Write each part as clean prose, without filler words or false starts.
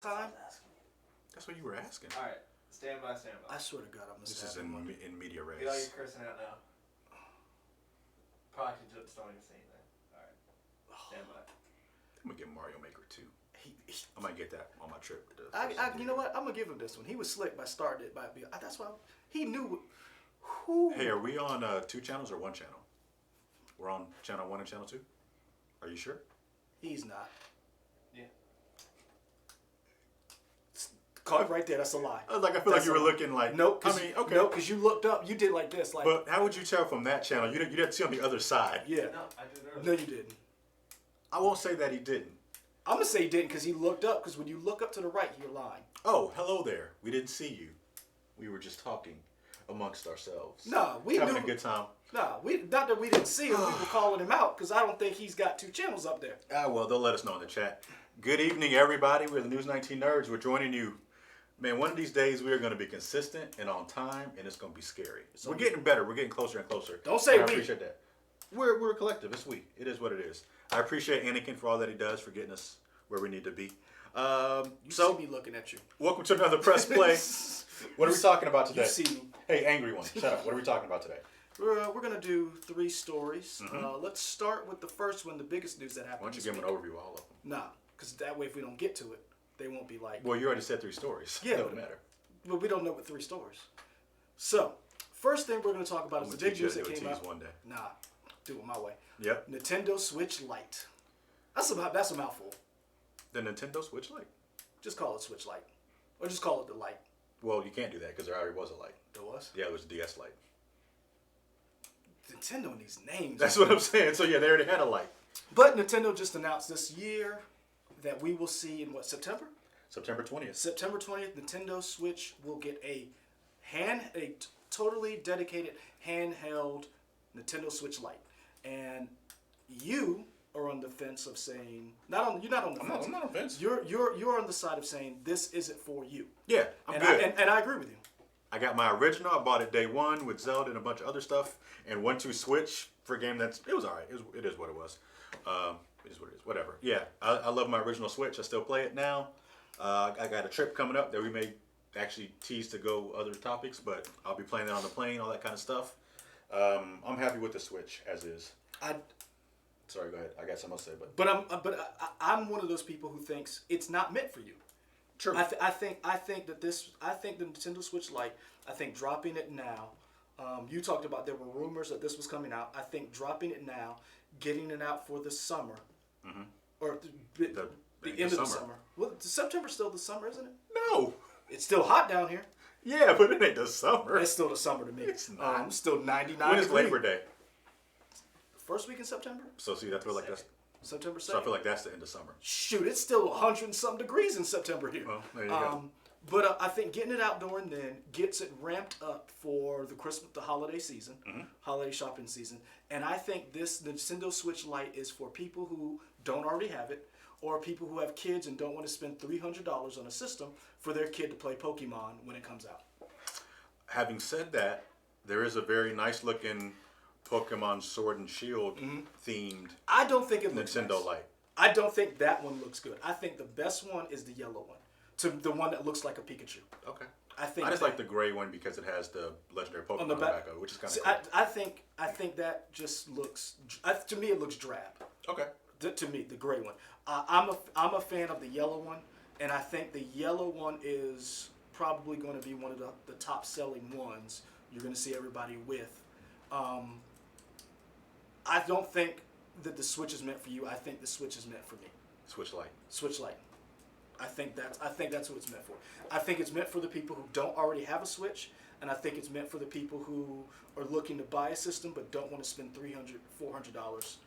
Time? That's what you were asking. All right, stand by, stand by. I swear to God, I'm gonna This stab is him. in media res. Get all your cursing out now. Probably just don't even say anything. All right, stand by. I'm gonna get Mario Maker 2. He, I might get that on my trip. you know what? I'm gonna give him this one. He was slick by starting it by. That's why he knew. Who? Hey, are we on 2 channels or 1 channel? We're on channel 1 and channel 2. Are you sure? He's not. Yeah. Call it right there. That's a lie. I feel like you were looking like. Nope. I mean, okay. No, because you looked up. You did like this. Like. But how would you tell from that channel? You didn't see on the other side. Yeah. No, I did earlier. No, you didn't. I won't say that he didn't. I'm gonna say he didn't because he looked up. Because when you look up to the right, you're lying. Oh, hello there. We didn't see you. We were just talking amongst ourselves. No, we having knew. a good time. Nah, not that we didn't see him. We were calling him out because I don't think he's got 2 channels up there. Well, they'll let us know in the chat. Good evening, everybody. We're the News 19 Nerds. We're joining you. Man, one of these days we are going to be consistent and on time, and it's going to be scary. We're getting better. We're getting closer and closer. Don't say and I we. appreciate that. We're a collective. It's we. It is what it is. I appreciate Anakin for all that he does for getting us where we need to be. You see me looking at you. Welcome to another Press Play. What are we talking about today? You see me. Hey, angry one. Shut up. What are we talking about today? We're going to do 3 stories. Let's start with the first one, the biggest news that happened. Why don't you this give them an week. overview of all of them? Nah, because that way if we don't get to it, they won't be like... Well, you already said 3 stories. Yeah, It doesn't matter. But we don't know what 3 stories. So, first thing we're going to talk about is the big news that came out. One day. Nah, do it my way. Yep. Nintendo Switch Lite. That's a mouthful. The Nintendo Switch Lite. Just call it Switch Lite. Or just call it the Lite. Well, you can't do that because there already was a Lite. There was? Yeah, it was a DS Lite. Nintendo and these names. That's what I'm saying. So yeah, they already had a Lite. But Nintendo just announced this year that we will see in September? September 20th. September 20th, Nintendo Switch will get a totally dedicated handheld Nintendo Switch Lite. And you are on the fence of saying you're not on the fence. I'm not on the fence. You're on the side of saying this isn't for you. Yeah, I'm good. And I agree with you. I got my original. I bought it day 1 with Zelda and a bunch of other stuff, and 1-2 Switch for a game it was all right. It is what it was. It is what it is. Whatever. Yeah, I love my original Switch. I still play it now. I got a trip coming up that we may actually tease to go other topics, but I'll be playing that on the plane, all that kind of stuff. I'm happy with the Switch as is. Sorry, go ahead. I got something else to say, I'm one of those people who thinks it's not meant for you. True. I think the Nintendo Switch Lite. I think dropping it now. You talked about there were rumors that this was coming out. I think dropping it now, getting it out for the summer, or the end of the summer. Well, September's still the summer, isn't it? No. It's still hot down here. Yeah, but it ain't the summer. It's still the summer to me. It's not. I'm still 99. When is Labor Day? First week in September. So see, that's like that's. September 2nd. So I feel like that's the end of summer. Shoot, it's still 100 and some degrees in September here. Well, there you go. But I think getting it out during then gets it ramped up for the holiday season, holiday shopping season. And I think this Nintendo Switch Lite is for people who don't already have it, or people who have kids and don't want to spend $300 on a system for their kid to play Pokemon when it comes out. Having said that, there is a very nice looking Pokemon Sword and Shield themed I don't think it looks Nintendo nice. Lite. I don't think that one looks good. I think the best one is the yellow one, the one that looks like a Pikachu. Okay. I just like the gray one because it has the legendary Pokemon on the back of it, which is kind of cool. I think that just looks, to me it looks drab. Okay. To me, the gray one. I'm a fan of the yellow one, and I think the yellow one is probably going to be one of the top selling ones you're going to see everybody with. I don't think that the Switch is meant for you. I think the Switch is meant for me. Switch Lite. Switch Lite. I think that's what it's meant for. I think it's meant for the people who don't already have a Switch, and I think it's meant for the people who are looking to buy a system but don't want to spend $300, $400.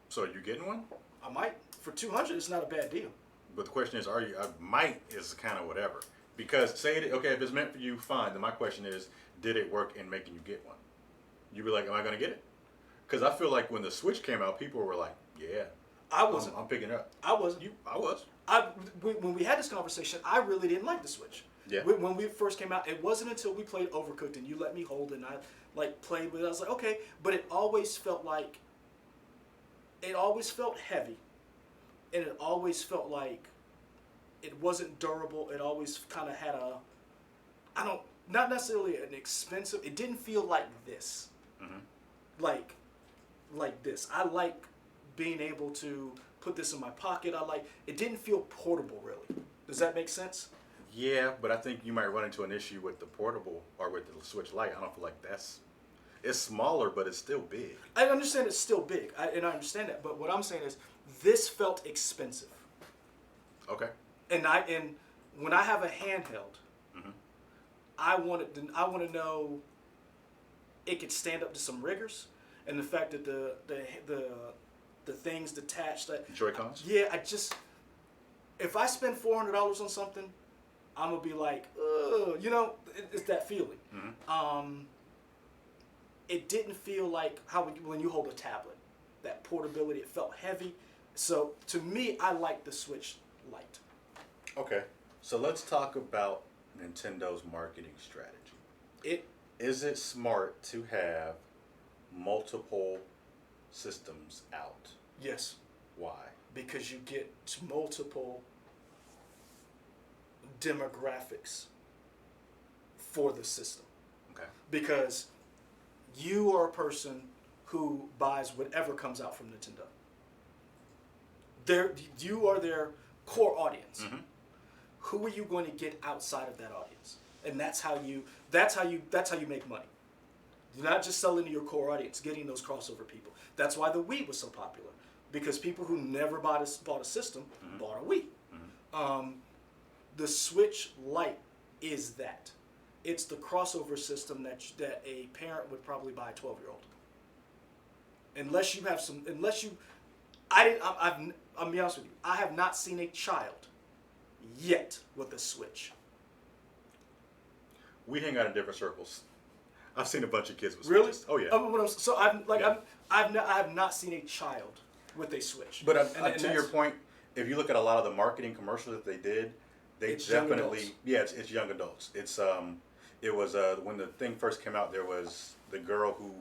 So are you getting one? I might. For $200, it's not a bad deal. But the question is, are you? I might is kind of whatever. Because okay, if it's meant for you, fine. Then my question is, did it work in making you get one? You be like, am I going to get it? Because I feel like when the Switch came out, people were like, yeah. I wasn't. I'm picking it up. I wasn't. I was. When we had this conversation, I really didn't like the Switch. Yeah. When we first came out, it wasn't until we played Overcooked and you let me hold it and I played with it. I was like, okay. But it always felt heavy. And it always felt like It wasn't durable. It always kind of had not necessarily an expensive. It didn't feel like this, like this. I like being able to put this in my pocket. It didn't feel portable really. Does that make sense? Yeah, but I think you might run into an issue with the portable or with the Switch Lite. I don't feel like it's smaller, but it's still big. I understand it's still big, and I understand that. But what I'm saying is, this felt expensive. Okay. And when I have a handheld, I want to know it could stand up to some rigors, and the fact that the things detached. Joy-Cons? Yeah, if I spend $400 on something, I'm gonna be like, ugh, it's that feeling. It didn't feel like when you hold a tablet, that portability. It felt heavy. So to me, I like the Switch Lite. Okay, so let's talk about Nintendo's marketing strategy. Is it smart to have multiple systems out? Yes. Why? Because you get multiple demographics for the system. Okay. Because you are a person who buys whatever comes out from Nintendo. You are their core audience. Who are you going to get outside of that audience? And that's how you make money. You're not just selling to your core audience, getting those crossover people. That's why the Wii was so popular, because people who never bought a system bought a Wii. The Switch Lite is that. It's the crossover system that a parent would probably buy a 12-year-old. I'll be honest with you. I have not seen a child yet with a Switch. We hang out in different circles. I've seen a bunch of kids with Really? Switches. Oh yeah. I have not seen a child with a Switch. But to your point, if you look at a lot of the marketing commercials that they did, It's young definitely it's young adults. It was when the thing first came out, there was the girl who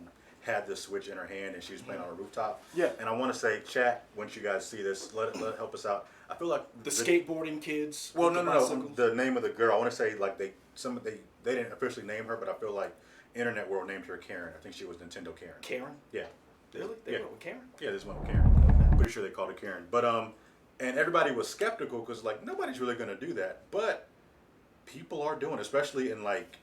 had the Switch in her hand and she was playing on a rooftop. Yeah. And I want to say, chat, once you guys see this, let it help us out. I feel like the skateboarding kids. Well, with the no. bicycles. The name of the girl. I want to say like they didn't officially name her, but I feel like Internet World named her Karen. I think she was Nintendo Karen. Karen. Yeah. Really? They went with Karen? Yeah, this one with Karen. Okay. Pretty sure they called her Karen. But and everybody was skeptical because like nobody's really gonna do that, but people are doing it, especially in like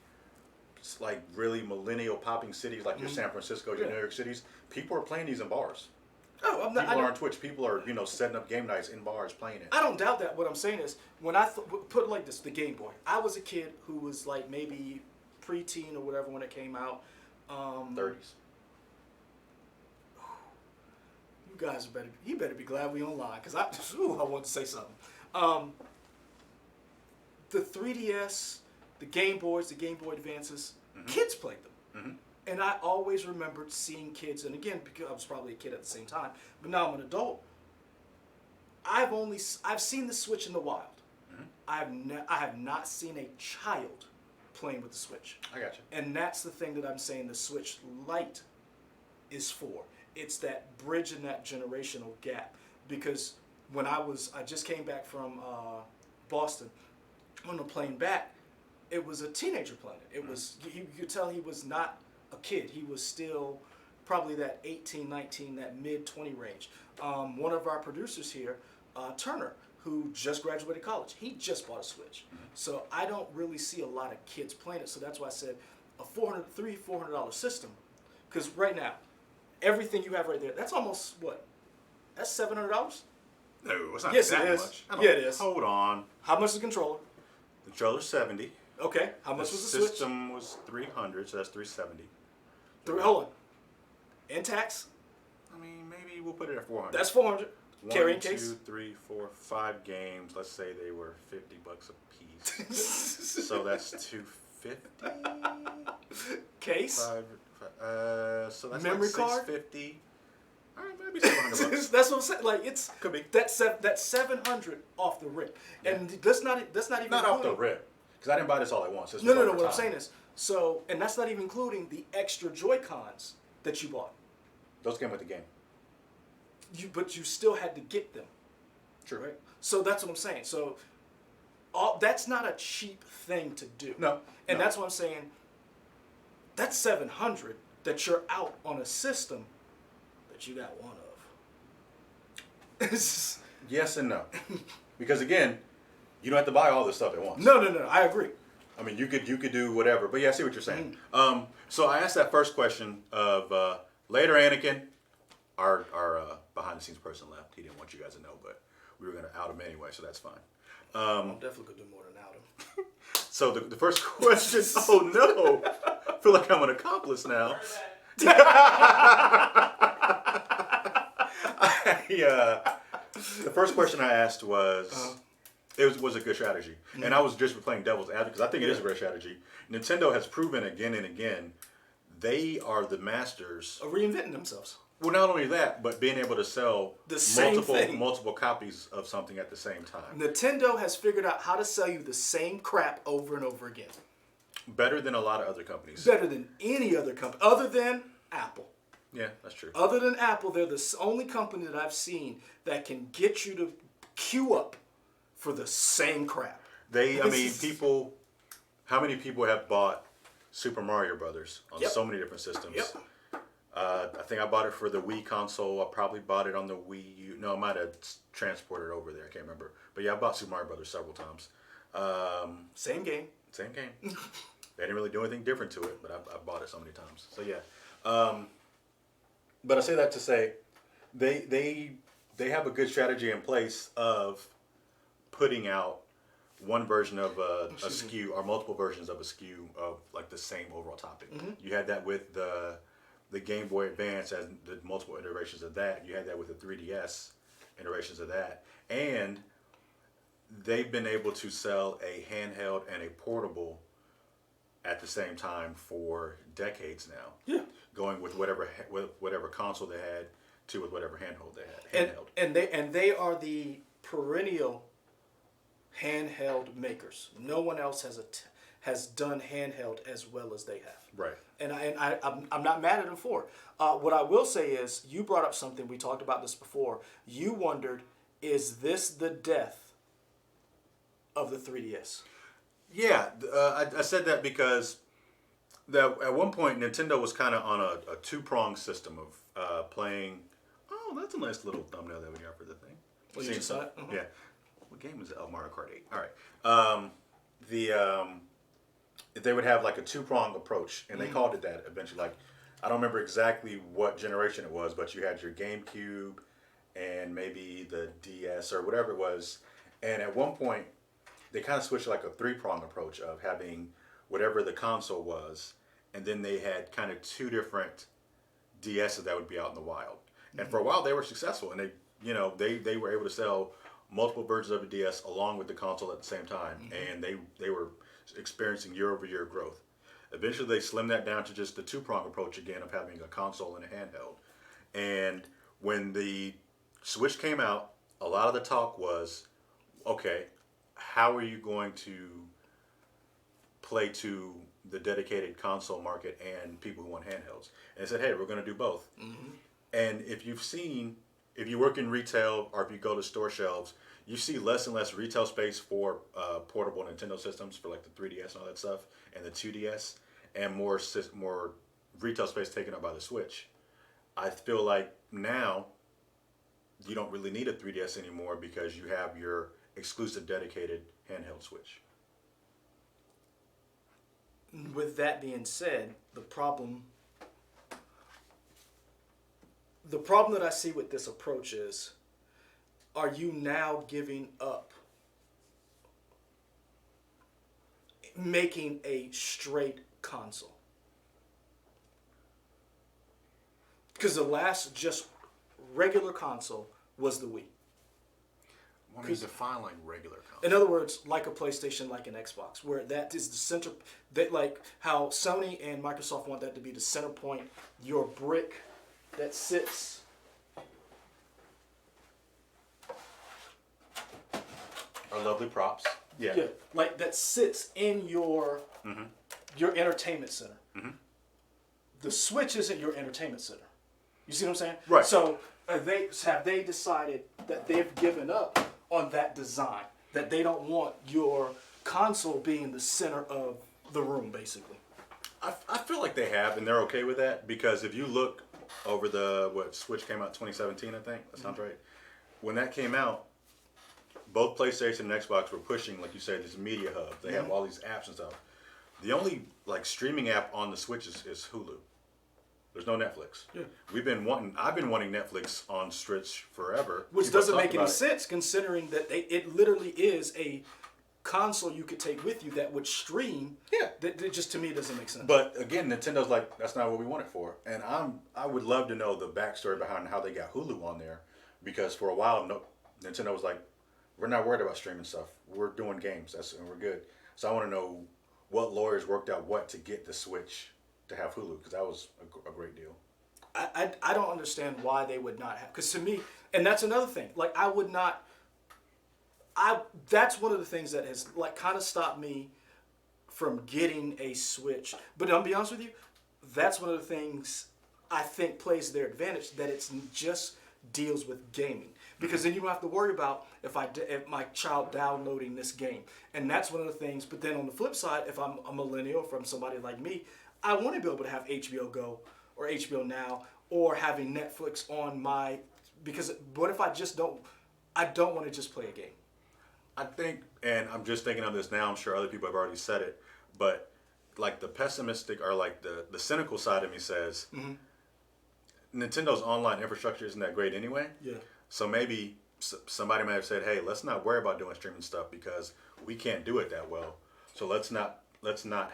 really millennial popping cities like your San Francisco, your New York cities. People are playing these in bars. Oh, I'm not. People are on Twitch. People are setting up game nights in bars playing it. I don't doubt that. What I'm saying is, when I put it like this, the Game Boy. I was a kid who was like maybe preteen or whatever when it came out. 30s. You guys better be glad we online, because I want to say something. The 3DS, the Game Boys, the Game Boy Advances, kids played them. And I always remembered seeing kids, and again, because I was probably a kid at the same time, but now I'm an adult. I've seen the Switch in the wild. I have not seen a child playing with the Switch. I got you. And that's the thing that I'm saying the Switch Lite is for. It's that bridge in that generational gap. Because when I just came back from Boston, on the plane back, it was a teenager playing it. It was, you could tell he was not a kid. He was still probably that 18, 19, that mid-20 range. One of our producers here, Turner, who just graduated college, he just bought a Switch. So I don't really see a lot of kids playing it. So that's why I said a $400 system. Because right now, everything you have right there, that's almost what? That's $700? No, it's not Yes, that it is. much. Yeah, it is. Hold on. How much is the controller? The controller's $70. Okay. How much was the The Switch? system was $300, so that's $370. Hold on. And tax? I mean, maybe we'll put it at $400. That's $400. Carrying One, case? 2, 3, 4, 5 games. Let's say they were $50 a piece. So that's $250. Case? So that's Memory like card? $650. All right, maybe $700. That's what I'm saying. Like it's Could be. that's $700 off the rip, and that's not even Not off the including- rip, because I didn't buy this all at once. This No, was no, no. over What I'm time. saying is, so, and that's not even including the extra Joy-Cons that you bought. Those came with the game. But you still had to get them. True. Right. So that's what I'm saying. So That's not a cheap thing to do. No. And no. that's what I'm saying. That's $700 that you're out on a system that you got one of. Yes and no. Because again, you don't have to buy all this stuff at once. No. I agree. I mean, you could do whatever. But yeah, I see what you're saying. So I asked that first question of later Anakin, our behind the scenes person left. He didn't want you guys to know, but we were going to out him anyway, so that's fine. I'm definitely going to do more than out him. So the first question, oh no, I feel like I'm an accomplice now. The first question I asked was, it was a good strategy. And I was just playing devil's advocate because I think it is a great strategy. Nintendo has proven again and again, they are the masters. Of reinventing themselves. Well, not only that, but being able to sell The same thing. multiple copies of something at the same time. Nintendo has figured out how to sell you the same crap over and over again. Better than a lot of other companies. Better than any other company, other than Apple. Yeah, that's true. Other than Apple, they're the only company that I've seen that can get you to queue up for the same crap. People, how many people have bought Super Mario Brothers on so many different systems? Yep. I think I bought it for the Wii console. I probably bought it on the Wii U. No, I might have transported it over there. I can't remember. But yeah, I bought Super Mario Brothers several times. Same game. Same game. They didn't really do anything different to it, but I bought it so many times. So yeah. But I say that to say, they have a good strategy in place of putting out one version of a SKU or multiple versions of a SKU of like the same overall topic. Mm-hmm. You had that with the Game Boy Advance as the multiple iterations of that. You had that with the 3DS iterations of that. And they've been able to sell a handheld and a portable at the same time for decades now. Yeah. Going with whatever console they had to with whatever handheld they had. Handheld. And they are the perennial handheld makers. No one else has done handheld as well as they have. Right. And I'm not mad at them for it. What I will say is, you brought up something, we talked about this before. You wondered, is this the death of the 3DS? Yeah, I said that because at one point Nintendo was kind of on a two-pronged system of playing. Oh, that's a nice little thumbnail that we got for the thing. Well, you just saw it? Uh-huh. Yeah. What game is it? Oh, Mario Kart 8. All right. They would have like a two-pronged approach, and they called it that eventually. Like, I don't remember exactly what generation it was, but you had your GameCube and maybe the DS or whatever it was. And at one point, they kind of switched to like a three-pronged approach of having whatever the console was, and then they had kind of two different DSs that would be out in the wild. And for a while, they were successful, and they were able to sell multiple versions of a DS along with the console at the same time, and they were experiencing year-over-year growth. Eventually, they slimmed that down to just the two-prong approach again of having a console and a handheld. And when the Switch came out, a lot of the talk was, okay, how are you going to play to the dedicated console market and people who want handhelds? And they said, hey, we're going to do both. And if you work in retail or if you go to store shelves, you see less and less retail space for portable Nintendo systems for like the 3DS and all that stuff and the 2DS, and more retail space taken up by the Switch. I feel like now you don't really need a 3DS anymore because you have your exclusive dedicated handheld Switch. With that being said, the problem that I see with this approach is, are you now giving up making a straight console? Because the last just regular console was the Wii. What means define like regular console? In other words, like a PlayStation, like an Xbox, where that is the center, that like how Sony and Microsoft want that to be the center point, your brick that sits. Our lovely props. Yeah. Yeah, like that sits in your entertainment center. The Switch isn't your entertainment center. You see what I'm saying? Right. So they decided that they've given up on that design. that they don't want your console being the center of the room, basically. I feel like they have, and they're okay with that, because if you look over Switch came out 2017, I think, that sounds right. When that came out, both PlayStation and Xbox were pushing, like you said, this media hub. They have all these apps and stuff. The only like streaming app on the Switch is Hulu. There's no Netflix. Yeah. I've been wanting Netflix on Switch forever. Which People doesn't talk make any about it. sense considering that it literally is a console you could take with you that would stream. Yeah. That just to me doesn't make sense. But again, Nintendo's like, that's not what we want it for. And I would love to know the backstory behind how they got Hulu on there, because for a while, Nintendo was like, we're not worried about streaming stuff. We're doing games. And we're good. So I want to know what lawyers worked out what to get the Switch to have Hulu, because that was a great deal. I don't understand why they would not have, because to me, and that's another thing. Like that's one of the things that has like kind of stopped me from getting a Switch. But I'll be honest with you, that's one of the things I think plays their advantage, that it's just deals with gaming. Because then you don't have to worry about if my child downloading this game. And that's one of the things. But then on the flip side, if I'm a millennial, from somebody like me, I want to be able to have HBO Go or HBO Now or having Netflix on my, because what if I don't want to just play a game. I think, and I'm just thinking of this now, I'm sure other people have already said it, but like the pessimistic or like the cynical side of me says, Nintendo's online infrastructure isn't that great anyway. Yeah. So maybe somebody might have said, hey, let's not worry about doing streaming stuff because we can't do it that well. So let's not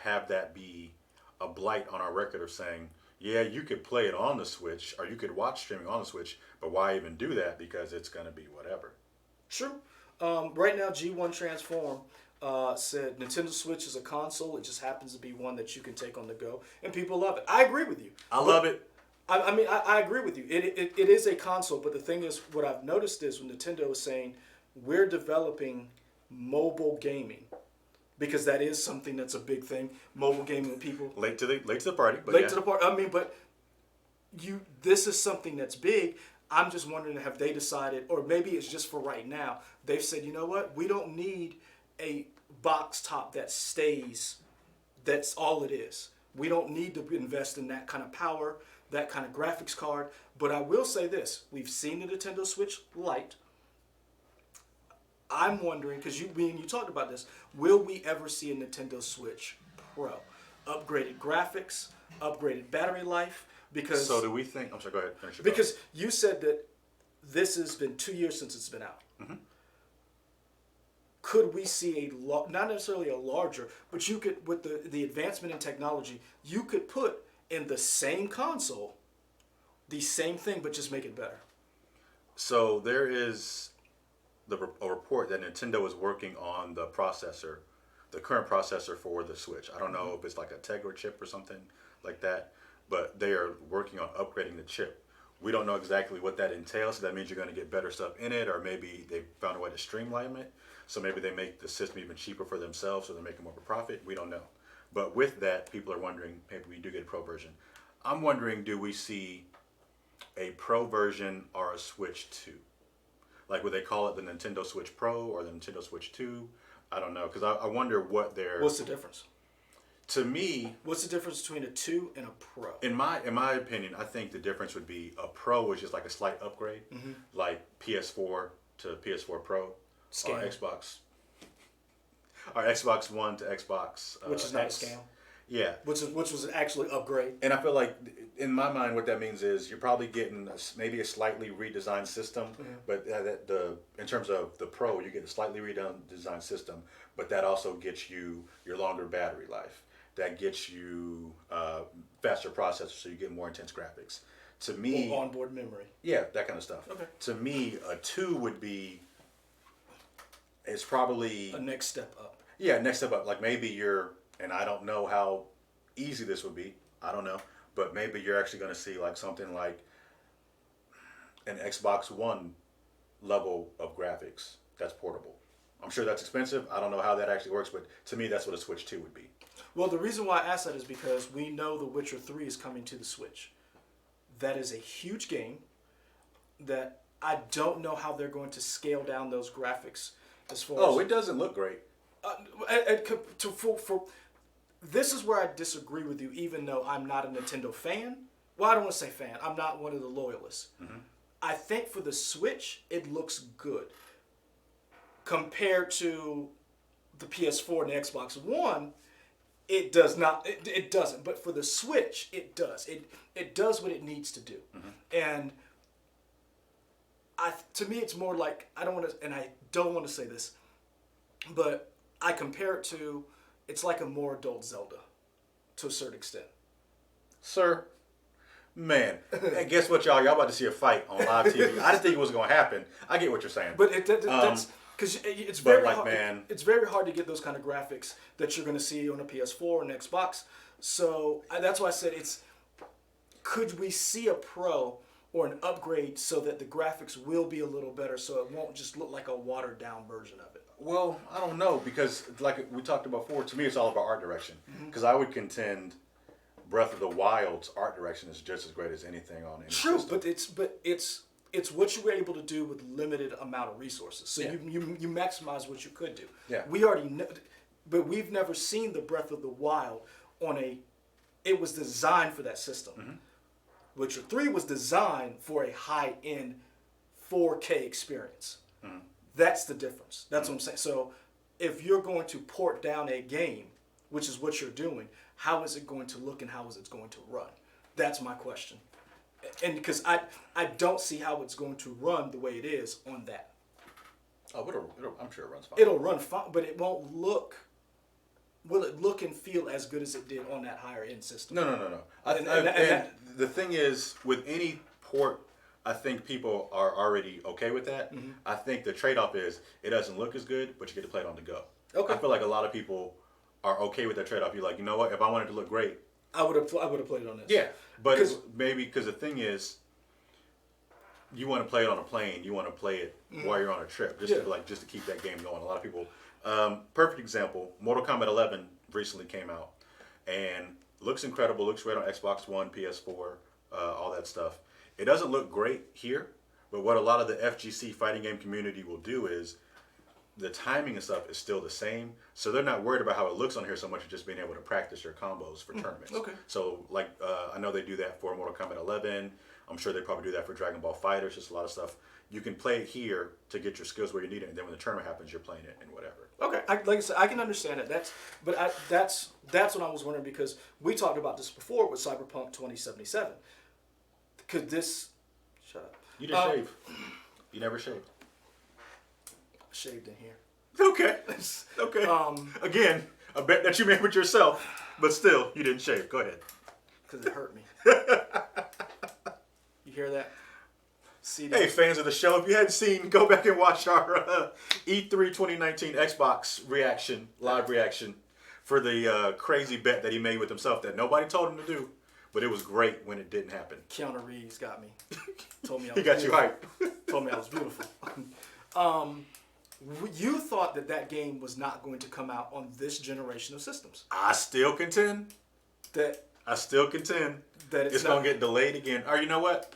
have that be a blight on our record of saying, yeah, you could play it on the Switch or you could watch streaming on the Switch, but why even do that? Because it's going to be whatever. Sure. Right now, G1 Transform said Nintendo Switch is a console. It just happens to be one that you can take on the go, and people love it. I agree with you. I love it. I mean, I agree with you. It is a console, but the thing is, what I've noticed is when Nintendo is saying we're developing mobile gaming, because that is something that's a big thing. Mobile gaming with people Late to the party. But to the party. I mean, but this is something that's big. I'm just wondering, have they decided, or maybe it's just for right now, they've said, you know what, we don't need a box top that stays, that's all it is. We don't need to invest in that kind of power, that kind of graphics card. But I will say this, we've seen the Nintendo Switch Lite. I'm wondering, because you talked about this, will we ever see a Nintendo Switch Pro? Upgraded graphics, upgraded battery life, because... So do we think... I'm sorry, go ahead. Finish your Because you said that this has been 2 years since it's been out. Mm-hmm. Could we see not necessarily a larger, but you could, with the advancement in technology, you could put in the same console the same thing, but just make it better. So there is a report that Nintendo is working on the processor, the current processor for the Switch. I don't know if it's like a Tegra chip or something like that, but they are working on upgrading the chip. We don't know exactly what that entails. So that means you're going to get better stuff in it, or maybe they found a way to streamline it. So maybe they make the system even cheaper for themselves, so they're making more of a profit. We don't know. But with that, people are wondering, maybe we do get a Pro version. I'm wondering, do we see a Pro version or a Switch 2? Like, would they call it the Nintendo Switch Pro or the Nintendo Switch 2? I don't know, because I wonder what their... What's the difference? To me... What's the difference between a 2 and a Pro? In my opinion, I think the difference would be a Pro, which is like a slight upgrade, like PS4 to PS4 Pro, Scam. or Xbox One to Xbox Which is not X. a scam. Yeah. Which was actually upgrade. And I feel like, in my mind, what that means is you're probably getting maybe a slightly redesigned system, but in terms of the Pro, you get a slightly redesigned system, but that also gets you your longer battery life. That gets you faster processor, so you get more intense graphics. To me, Or onboard memory. yeah, that kind of stuff. Okay. To me, a 2 would be, it's probably A next step up. yeah, next step up. Like maybe you're, and I don't know how easy this would be. I don't know. But maybe you're actually going to see like something like an Xbox One level of graphics that's portable. I'm sure that's expensive. I don't know how that actually works, but to me, that's what a Switch 2 would be. Well, the reason why I asked that is because we know The Witcher 3 is coming to the Switch. That is a huge game that I don't know how they're going to scale down those graphics as far Oh, as it doesn't look great. for this is where I disagree with you, even though I'm not a Nintendo fan. Well, I don't want to say fan. I'm not one of the loyalists. Mm-hmm. I think for the Switch, it looks good compared to the PS4 and the Xbox One. It does not. It doesn't. But for the Switch, it does. It does what it needs to do. Mm-hmm. And to me, it's more like I don't want to say this, but I compare it to. It's like a more adult Zelda, to a certain extent. Sir, man, and guess what, y'all? Y'all about to see a fight on live TV. I didn't think it was going to happen. I get what you're saying. But that's because it's but very like, hard. man- It's very hard to get those kind of graphics that you're going to see on a PS4 and Xbox. So that's why I said it's. Could we see a Pro or an upgrade so that the graphics will be a little better, so it won't just look like a watered down version of it? Well, I don't know, because like we talked about before, to me it's all about art direction. Because I would contend Breath of the Wild's art direction is just as great as anything on any True, system. but it's what you were able to do with limited amount of resources. So Yeah. you maximize what you could do. Yeah. We already know, but we've never seen the Breath of the Wild on a. It was designed for that system. Mm-hmm. Witcher 3 was designed for a high-end 4K experience. Mm-hmm. That's the difference. That's what I'm saying. So if you're going to port down a game, which is what you're doing, how is it going to look and how is it going to run? That's my question. And because I don't see how it's going to run the way it is on that. Oh, I'm sure it runs fine. It'll run fine, but it won't look. Will it look and feel as good as it did on that higher end system? No. And The thing is, with any port, I think people are already okay with that. Mm-hmm. I think the trade-off is it doesn't look as good, but you get to play it on the go. Okay. I feel like a lot of people are okay with that trade-off. You're like, you know what? If I wanted to look great, I would have played it on this. yeah. But 'Cause- maybe because the thing is, you want to play it on a plane. You want to play it while you're on a trip, just Yeah. to keep that game going. A lot of people. Perfect example. Mortal Kombat 11 recently came out, and looks incredible. Looks great on Xbox One, PS4, all that stuff. It doesn't look great here, but what a lot of the FGC fighting game community will do is the timing and stuff is still the same, so they're not worried about how it looks on here so much as just being able to practice your combos for tournaments. okay. So like I know they do that for Mortal Kombat 11. I'm sure they probably do that for Dragon Ball FighterZ. Just a lot of stuff. You can play it here to get your skills where you need it, and then when the tournament happens, you're playing it and whatever. Okay, like I said, I can understand it. That's what I was wondering, because we talked about this before with Cyberpunk 2077. Could this? Shut up. You didn't shave. You never shaved. Shaved in here. Okay. Okay. Again, a bet that you made with yourself, but still, you didn't shave. Go ahead. Because it hurt me. You hear that? CD. Hey, fans of the show, if you hadn't seen, go back and watch our E3 2019 Xbox reaction, live reaction, for the crazy bet that he made with himself that nobody told him to do, but it was great when it didn't happen. Keanu Reeves got me. Told me I He was got you beautiful. hyped. Told me I was beautiful. You thought that game was not going to come out on this generation of systems. I still contend. That That it's going not- to get delayed again. Or you know what?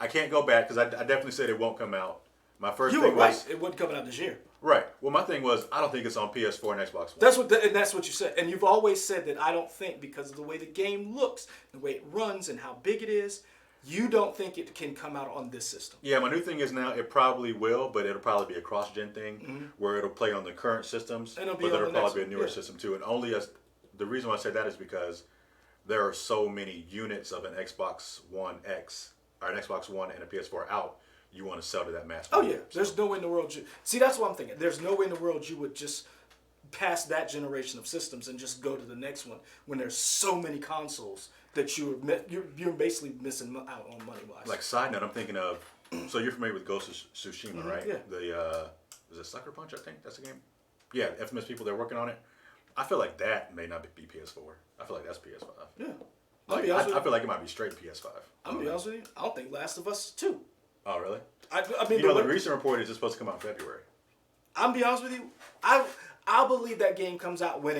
I can't go back because I definitely said it won't come out. My first You were thing right. was... It wasn't coming out this year. Right. Well, my thing was, I don't think it's on PS4 and Xbox One. That's what you said. And you've always said that I don't think, because of the way the game looks, the way it runs, and how big it is, you don't think it can come out on this system. Yeah, my new thing is now it probably will, but it'll probably be a cross-gen thing where it'll play on the current systems, And it'll but be on there'll the next probably be a one, newer yeah. system too. And only as the reason why I say that is because there are so many units of an Xbox One X or an Xbox One and a PS4 out. You want to sell to that mass Oh market. yeah, there's no way in the world you see. That's what I'm thinking. There's no way in the world you would just pass that generation of systems and just go to the next one when there's so many consoles that you're basically missing out on money wise. Like side note, I'm thinking of. So you're familiar with Ghost of Tsushima, right? yeah. The is it Sucker Punch? I think that's the game. Yeah, infamous people they're working on it. I feel like that may not be PS4. I feel like that's PS5. yeah, Like, I feel like it might be straight PS5. I'm gonna be honest with you. I don't think Last of Us 2. Oh, really? I mean, You know, the recent report is it's supposed to come out in February. I'm gonna be honest with you. I'll believe that game comes out when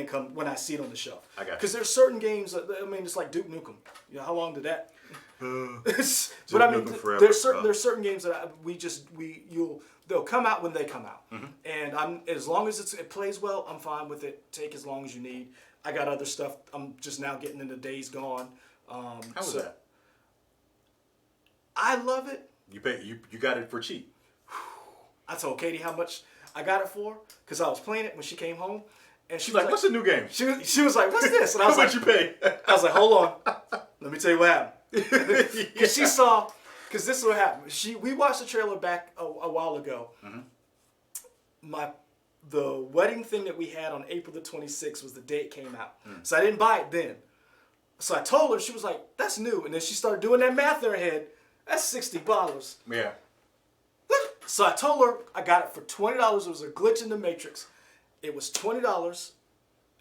I see it on the shelf. I got you. Because there's certain games. I mean, it's like Duke Nukem. You know, how long did that? but I mean, Nukem Forever. there's certain games that they'll come out when they come out, and as long as it plays well, I'm fine with it. Take as long as you need. I got other stuff. I'm just now getting into Days Gone. How was that? I love it. You got it for cheap. I told Katie how much I got it for because I was playing it when she came home, and She's like, "What's the new game?" She was like, "What's this?" And I was How like, much you pay? I was like, "Hold on, let me tell you what happened." Because she saw, because this is what happened. We watched the trailer back a while ago. The wedding thing that we had on April the 26th was the day it came out, so I didn't buy it then. So I told her, she was like, "That's new," and then she started doing that math in her head. That's $60. Yeah. So I told her I got it for $20. It was a glitch in the Matrix. It was $20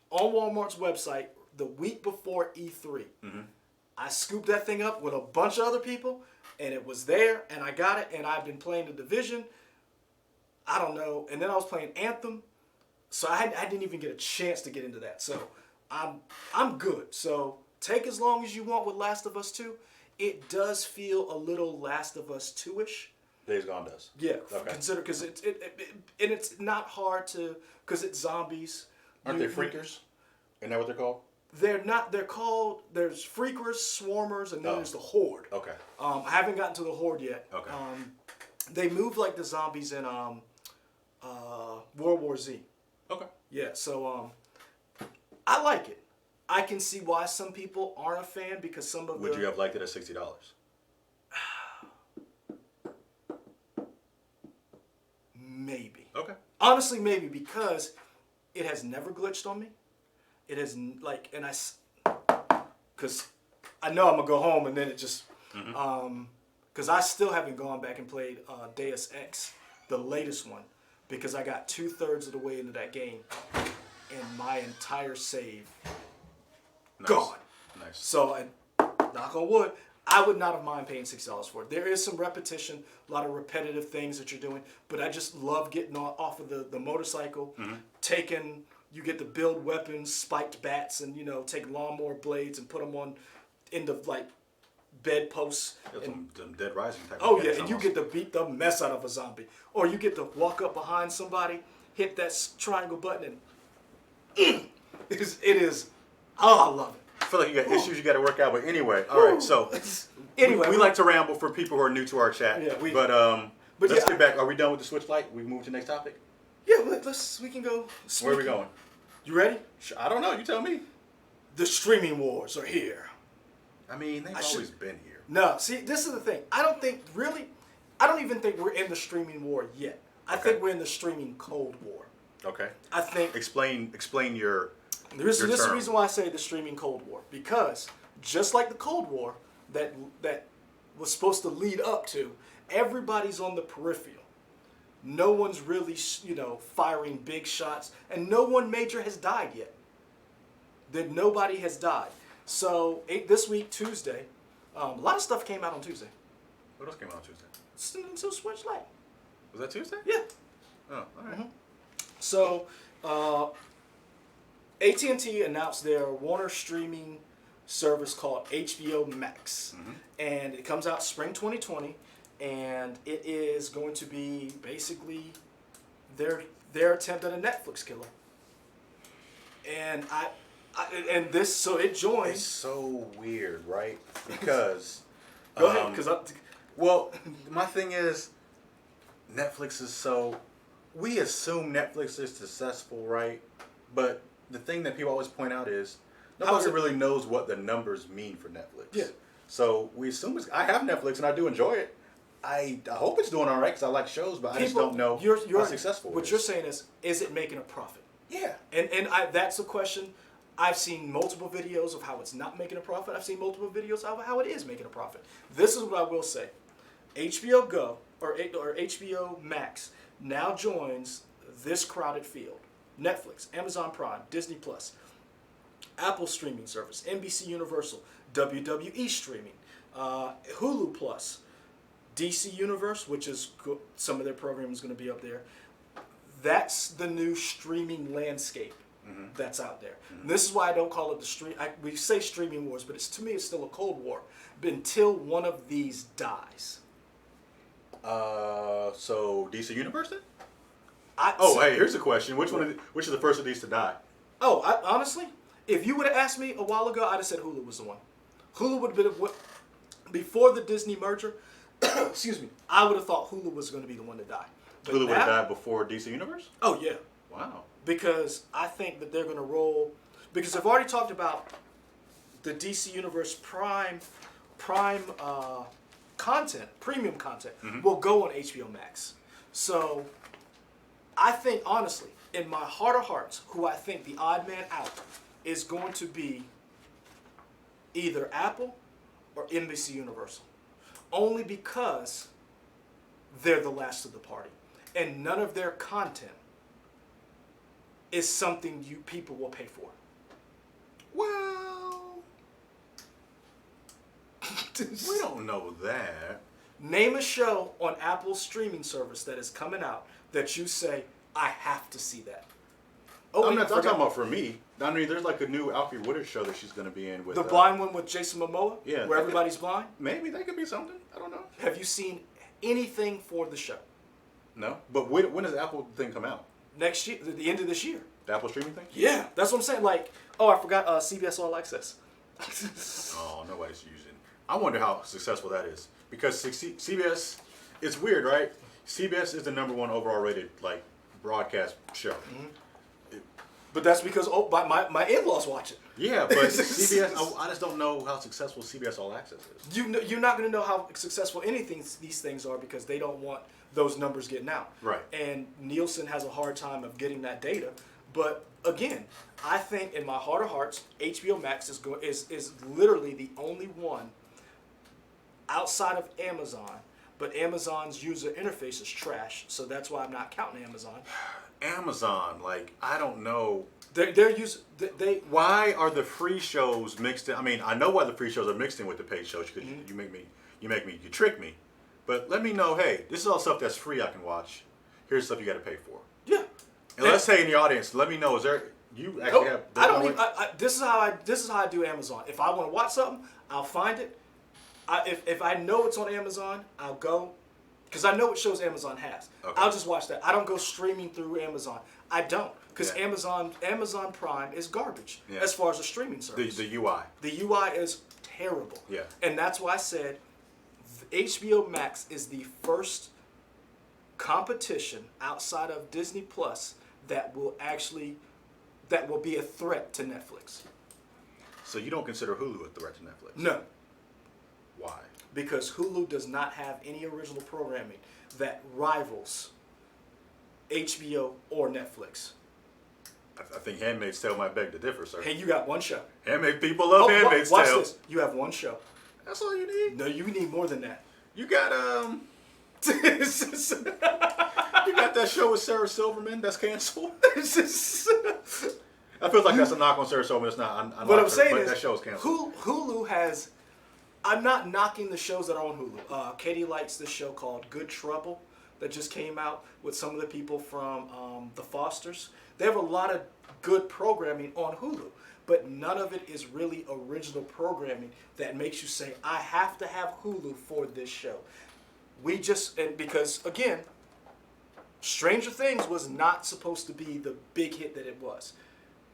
on Walmart's website the week before E3. I scooped that thing up with a bunch of other people, and it was there, and I got it, and I've been playing The Division. I don't know, and then I was playing Anthem, so I didn't even get a chance to get into that. So I'm good. So take as long as you want with Last of Us 2. It does feel a little Last of Us 2-ish. Days Gone does. Yeah, Okay. consider because it's not hard to because it's zombies. Aren't they freakers? Isn't that what they're called? They're not. They're called. There's freakers, swarmers, and then there's the horde. Okay. I haven't gotten to the horde yet. Okay. They move like the zombies in World War Z. Okay. Yeah. So I like it. I can see why some people aren't a fan because some of Would you have liked it at $60? Maybe. Okay. Honestly, maybe because it has never glitched on me. It has because I know I'm gonna go home and then it just because I still haven't gone back and played Deus Ex, the latest one, because I got 2/3 of the way into that game and my entire save gone. Nice. So, knock on wood, I would not have mind paying $60 for it. There is some repetition, a lot of repetitive things that you're doing, but I just love getting off of the motorcycle, you get to build weapons, spiked bats, and take lawnmower blades and put them on into like bedposts. Some Dead Rising type. Oh of yeah, games and you almost. get to beat the mess out of a zombie, or you get to walk up behind somebody, hit that triangle button, and it is. Oh, I love it. I feel like you got issues you got to work out, but anyway, all right. So Anyway, we like to ramble for people who are new to our chat. Yeah, but let's get back. Are we done with the Switch Lite? We move to the next topic. Yeah, we can go. Where are we going? You ready? I don't know. You tell me. The streaming wars are here. I mean, they've always been here. No, see, this is the thing. I don't even think we're in the streaming war yet. I think we're in the streaming Cold War. Okay. I think Explain your. This is the term. reason why I say the streaming Cold War, because just like the Cold War that was supposed to lead up to, everybody's on the peripheral. No one's really, firing big shots, and no one major has died yet. Nobody has died. So this week, Tuesday, a lot of stuff came out on Tuesday. What else came out on Tuesday? Nintendo Switch Lite. Was that Tuesday? Yeah. Oh, all right. So, AT&T announced their Warner streaming service called HBO Max, and it comes out spring 2020, and it is going to be basically their attempt at a Netflix killer. And so it joins. It's so weird, right? Because Go ahead, because well, my thing is, Netflix is so. We assume Netflix is successful, right? But the thing that people always point out is nobody really knows what the numbers mean for Netflix. Yeah. So we assume I have Netflix and I do enjoy it. I hope it's doing all right because I like shows, but I just don't know how successful it is. What you're saying is it making a profit? Yeah. And that's a question. I've seen multiple videos of how it's not making a profit. I've seen multiple videos of how it is making a profit. This is what I will say. HBO Go or HBO Max now joins this crowded field. Netflix, Amazon Prime, Disney Plus, Apple streaming service, NBC Universal, WWE streaming, Hulu Plus, DC Universe, which is some of their programming is going to be up there. That's the new streaming landscape. that's out there. This is why I don't call it the stream. We say streaming wars, but to me, it's still a Cold War. But until one of these dies. So DC Universe then? So, Hey, here's a question. Which is the first of these to die? Honestly, if you would have asked me a while ago, I'd have said Hulu was the one. Hulu would have been before the Disney merger. Excuse me. I would have thought Hulu was going to be the one to die. But Hulu would have now- died before DC Universe? Oh yeah. Wow. Because I think that they're going to roll. Because I've already talked about the DC Universe Prime content, premium content, will go on HBO Max. So I think, honestly, in my heart of hearts, who I think the odd man out is going to be either Apple or NBC Universal. Only because they're the last of the party. And none of their content is something people will pay for. Well, we don't know that. Name a show on Apple's streaming service that is coming out that you say, I have to see that. I'm talking about for me. I mean, there's like a new Alfred Woodard show that she's going to be in with the blind one with Jason Momoa, Yeah, where everybody's blind. Maybe that could be something. I don't know. Have you seen anything for the show? No, but when does the Apple thing come out? Next year, the end of this year. The Apple streaming thing? Yeah, that's what I'm saying. Like, I forgot CBS All Access. Oh, nobody's using. I wonder how successful that is because CBS. It's weird, right? CBS is the #1 overall rated broadcast show. But that's because my in-laws watch it. Yeah, but CBS. I just don't know how successful CBS All Access is. You're not going to know how successful these things are because they don't want those numbers getting out. Right. And Nielsen has a hard time of getting that data. But again, I think in my heart of hearts, HBO Max is literally the only one outside of Amazon. But Amazon's user interface is trash, so that's why I'm not counting Amazon. Amazon, I don't know. Why are the free shows mixed in? I mean, I know why the free shows are mixed in with the paid shows because you trick me. But let me know, hey, this is all stuff that's free I can watch. Here's stuff you got to pay for. Yeah. And let's say in the audience, let me know, is there you actually have? I don't even. This is how I do Amazon. If I want to watch something, I'll find it. If I know it's on Amazon, I'll go, because I know what shows Amazon has. Okay. I'll just watch that. I don't go streaming through Amazon. I don't, because Yeah. Amazon Prime is garbage Yeah. as far as a streaming service. The UI. The UI is terrible. Yeah. And that's why I said HBO Max is the first competition outside of Disney Plus that will be a threat to Netflix. So you don't consider Hulu a threat to Netflix? No. Why? Because Hulu does not have any original programming that rivals HBO or Netflix. I think Handmaid's Tale might beg to differ, sir. Hey, you got one show. People love Handmaid's watch Tale. this. You have one show. That's all you need. No, you need more than that. You got you got that show with Sarah Silverman that's canceled. I feel like that's a knock on Sarah Silverman. It's not. What I'm saying is that show is canceled. Hulu has. I'm not knocking the shows that are on Hulu. Katie likes this show called Good Trouble that just came out with some of the people from The Fosters. They have a lot of good programming on Hulu, but none of it is really original programming that makes you say, I have to have Hulu for this show. Because again, Stranger Things was not supposed to be the big hit that it was.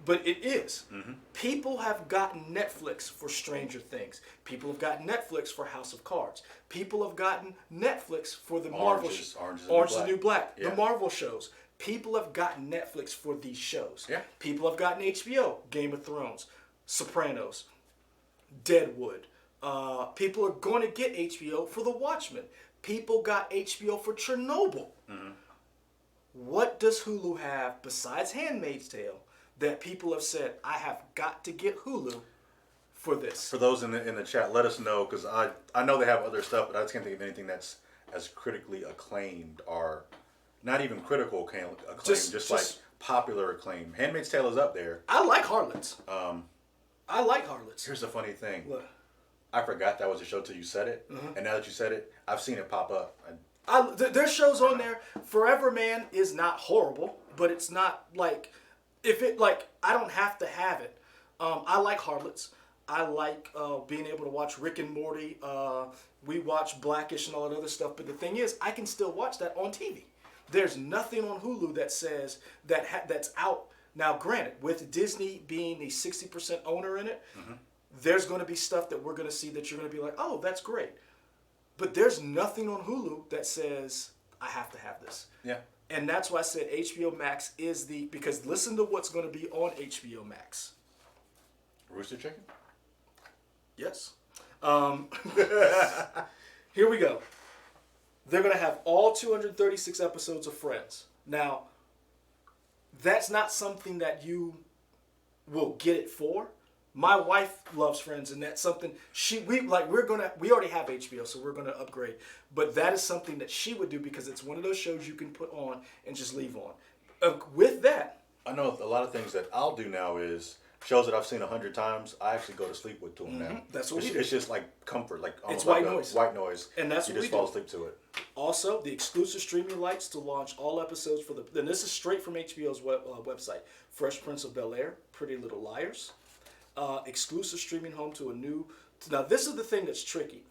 But it is. Mm-hmm. People have gotten Netflix for Stranger Things. People have gotten Netflix for House of Cards. People have gotten Netflix for the Marvel shows. Orange is the New Black. Yeah. The Marvel shows. People have gotten Netflix for these shows. Yeah. People have gotten HBO, Game of Thrones, Sopranos, Deadwood. People are going to get HBO for The Watchmen. People got HBO for Chernobyl. Mm-hmm. What does Hulu have besides Handmaid's Tale that people have said, I have got to get Hulu for this? For those in the chat, let us know, because I know they have other stuff, but I just can't think of anything that's as critically acclaimed or not even critical acclaim, just like popular acclaim. Handmaid's Tale is up there. I like Harlots. I like Harlots. Here's the funny thing. What? I forgot that was a show till you said it, and now that you said it, I've seen it pop up. There's shows on there. Forever Man is not horrible, but it's not like if it like I don't have to have it. I like Harlots. I like being able to watch Rick and Morty. We watch Blackish and all that other stuff. But the thing is, I can still watch that on TV. There's nothing on Hulu that says that's out. Now, granted, with Disney being a 60% owner in it, there's going to be stuff that we're going to see that you're going to be like, oh, that's great. But there's nothing on Hulu that says, I have to have this. Yeah. And that's why I said HBO Max is because listen to what's going to be on HBO Max. Rooster Chicken? Yes. Here we go. They're going to have all 236 episodes of Friends. Now, that's not something that you will get it for. My wife loves Friends, and that's something we already have HBO, so we're gonna upgrade. But that is something that she would do because it's one of those shows you can put on and just leave on. With that, I know a lot of things that I'll do now is shows that I've seen 100 times. I actually go to sleep with them now. That's what we do. It's just like comfort, like almost It's like white noise. White noise, and that's you what just we fall do. asleep to it. Also, the exclusive streaming rights to launch all episodes and this is straight from HBO's website. Fresh Prince of Bel-Air, Pretty Little Liars. Exclusive streaming home to a new... Now, this is the thing that's tricky.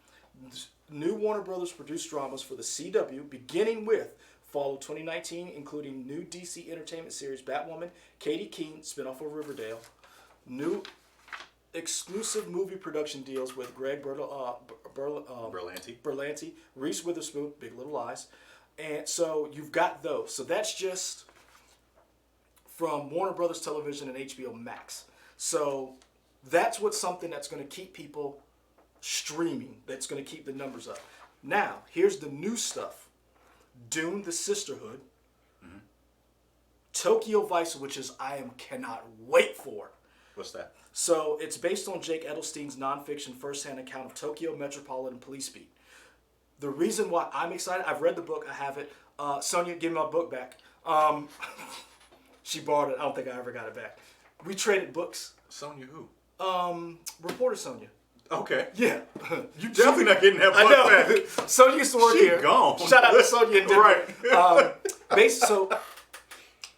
New Warner Brothers produced dramas for the CW, beginning with fall of 2019, including new DC Entertainment series Batwoman, Katie Keene, spinoff of Riverdale. New exclusive movie production deals with Greg Berlanti, Reese Witherspoon, Big Little Lies. And so you've got those. So that's just from Warner Brothers Television and HBO Max. So that's something that's going to keep people streaming, that's going to keep the numbers up. Now, here's the new stuff. Dune, The Sisterhood. Tokyo Vice, which I cannot wait for. What's that? So it's based on Jake Edelstein's nonfiction first-hand account of Tokyo Metropolitan Police Beat. The reason why I'm excited, I've read the book, I have it. Sonia, give me my book back. She borrowed it. I don't think I ever got it back. We traded books. Sonia who? Reporter Sonia. Okay. Yeah. You definitely not getting that book I know. back. Sonia used to work She here. gone. Shout out to Sonia and Denver. Right. So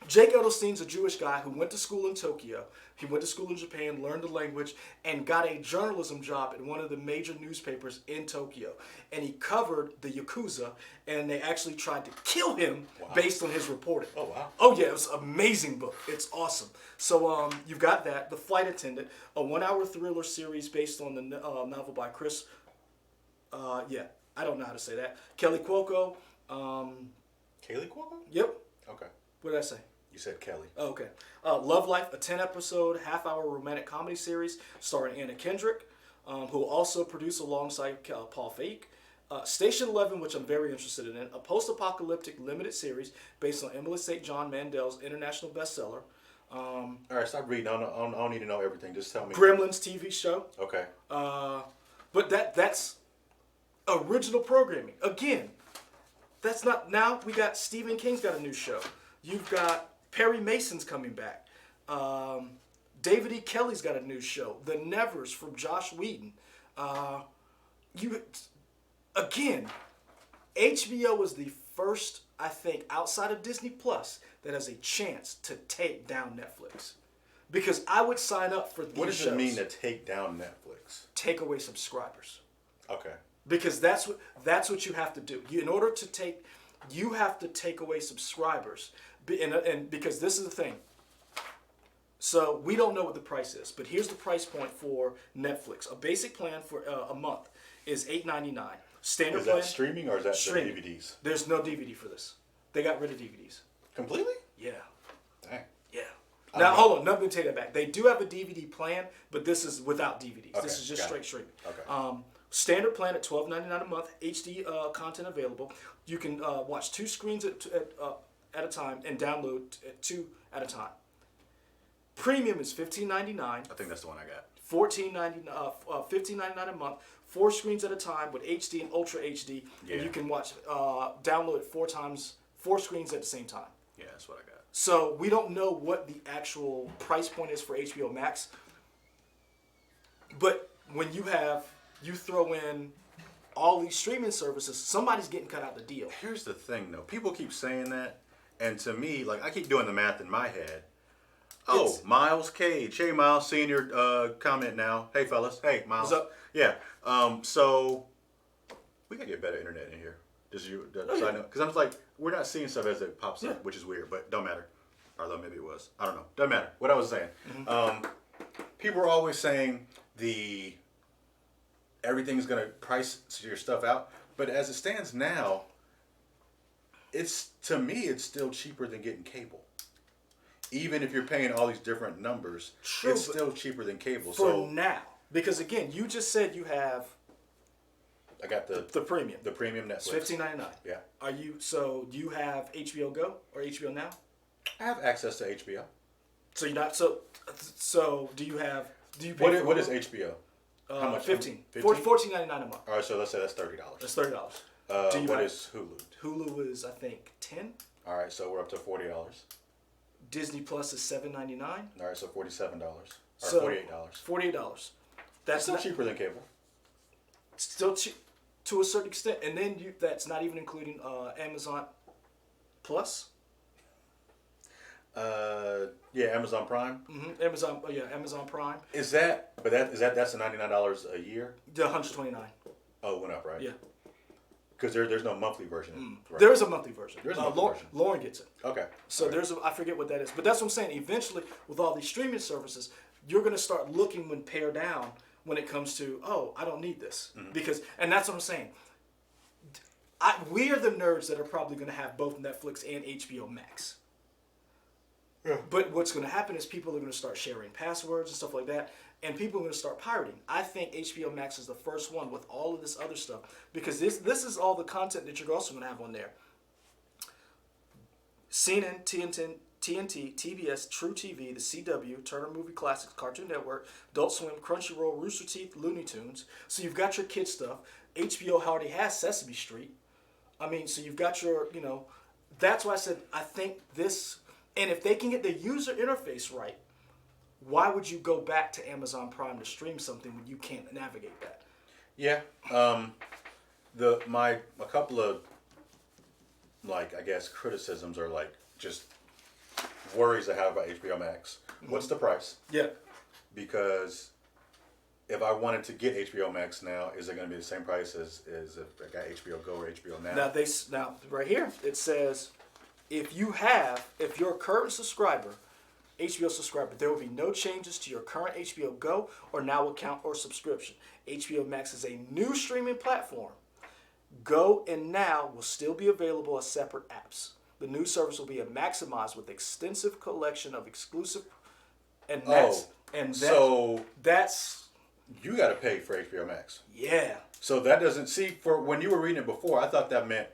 Jake Edelstein's a Jewish guy who went to school in Tokyo. He went to school in Japan, learned the language, and got a journalism job at one of the major newspapers in Tokyo. And he covered the Yakuza, and they actually tried to kill him based on his reporting. Oh, wow. Oh, yeah, it was an amazing book. It's awesome. So you've got that. The Flight Attendant, a 1-hour thriller series based on the novel by Chris. I don't know how to say that. Kelly Cuoco. Kaylee Cuoco? Yep. Okay. What did I say? You said Kelly. Oh, okay. Love Life, a 10-episode, half-hour romantic comedy series starring Anna Kendrick, who will also produce alongside Paul Feig. Station 11, which I'm very interested in, a post-apocalyptic limited series based on Emily St. John Mandel's international bestseller. All right, stop reading. I don't need to know everything. Just tell me. Gremlins TV show. Okay. But that's original programming. Again, that's not... Now we got Stephen King's got a new show. You've got Perry Mason's coming back. David E. Kelly's got a new show. The Nevers from Josh Whedon. Again, HBO is the first, I think, outside of Disney Plus, that has a chance to take down Netflix. Because I would sign up for these shows. What does it mean to take down Netflix? Take away subscribers. Okay. Because that's what you have to do. In order to take, you have to take away subscribers. And because this is the thing. So we don't know what the price is, but here's the price point for Netflix. A basic plan for a month is $8.99. Standard plan. Is that streaming or is that the Streaming. DVDs? There's no DVD for this. They got rid of DVDs. Completely? Yeah. Dang. Yeah. I Now don't know. hold on, let me take that back. They do have a DVD plan, but this is without DVDs. Okay, This is just got straight it. streaming. Okay. Standard plan at $12.99 a month. HD content available. You can watch 2 screens at a time and download 2 at a time. Premium is $15.99. I think that's the one I got. $15.99 a month. 4 screens at a time with HD and Ultra HD, Yeah. and you can watch download it 4 screens at the same time. Yeah, that's what I got. So we don't know what the actual price point is for HBO Max. But when you throw in all these streaming services, somebody's getting cut out the deal. Here's the thing, though. People keep saying that, and to me, like, I keep doing the math in my head. Oh, It's- Miles Cage. Hey, Miles, seeing your comment now. Hey, fellas. Hey, Miles. What's up? Yeah. So we gotta get better internet in here. Just you, Oh, side yeah. note, because I'm just like, we're not seeing stuff as it pops Yeah. up, which is weird, but don't matter. Although maybe it was. I don't know. Doesn't matter. What I was saying. People are always saying everything's gonna price your stuff out, but as it stands now, to me it's still cheaper than getting cable. Even if you're paying all these different numbers, True, it's but still cheaper than cable. for So now, because again, you just said you have I got the premium. the premium Netflix. It's $15.99. Yeah, So do you have HBO Go or HBO Now? I have access to HBO. So you're not so do you pay for What is Hulu? HBO? How much? 15. 15? $14.99 a month. All right, so let's say that's $30. That's $30. Do you What have- is Hulu? Hulu is I think 10. All right, so we're up to $40. Disney Plus is $7.99. All right, so $47 or So $48. $48. That's That's still not cheaper than cable. still cheap to a certain extent, and then that's not even including Amazon Plus. Yeah, Amazon Prime. Amazon Prime. Is that? But that's the $99 a year. The 129. Oh, it went up, right? Yeah. Because there's no monthly version. Right? There is a monthly version. There's a monthly Lauren, version. Lauren gets it. Okay. So All right. I forget what that is, but that's what I'm saying. Eventually, with all these streaming services, you're going to start looking when pare down when it comes to, oh, I don't need this and that's what I'm saying. We are the nerds that are probably going to have both Netflix and HBO Max. Yeah. But what's going to happen is people are going to start sharing passwords and stuff like that, and people are going to start pirating. I think HBO Max is the first one with all of this other stuff, because this is all the content that you're also going to have on there. CNN, TNT, TBS, True TV, the CW, Turner Movie Classics, Cartoon Network, Adult Swim, Crunchyroll, Rooster Teeth, Looney Tunes. So you've got your kid stuff. HBO already has Sesame Street. I mean, so you've got your, that's why I said I think this, and if they can get the user interface right, why would you go back to Amazon Prime to stream something when you can't navigate that? Yeah. A couple of I guess criticisms are just worries I have about HBO Max. What's the price? Yeah. Because if I wanted to get HBO Max now, is it going to be the same price as if I got HBO Go or HBO Now? Now right here it says if you're a current subscriber, HBO subscriber, there will be no changes to your current HBO Go or Now account or subscription. HBO Max is a new streaming platform. Go and Now will still be available as separate apps. The new service will be maximized with extensive collection of exclusive, that's You got to pay for HBO Max. yeah. So that doesn't for when you were reading it before, I thought that meant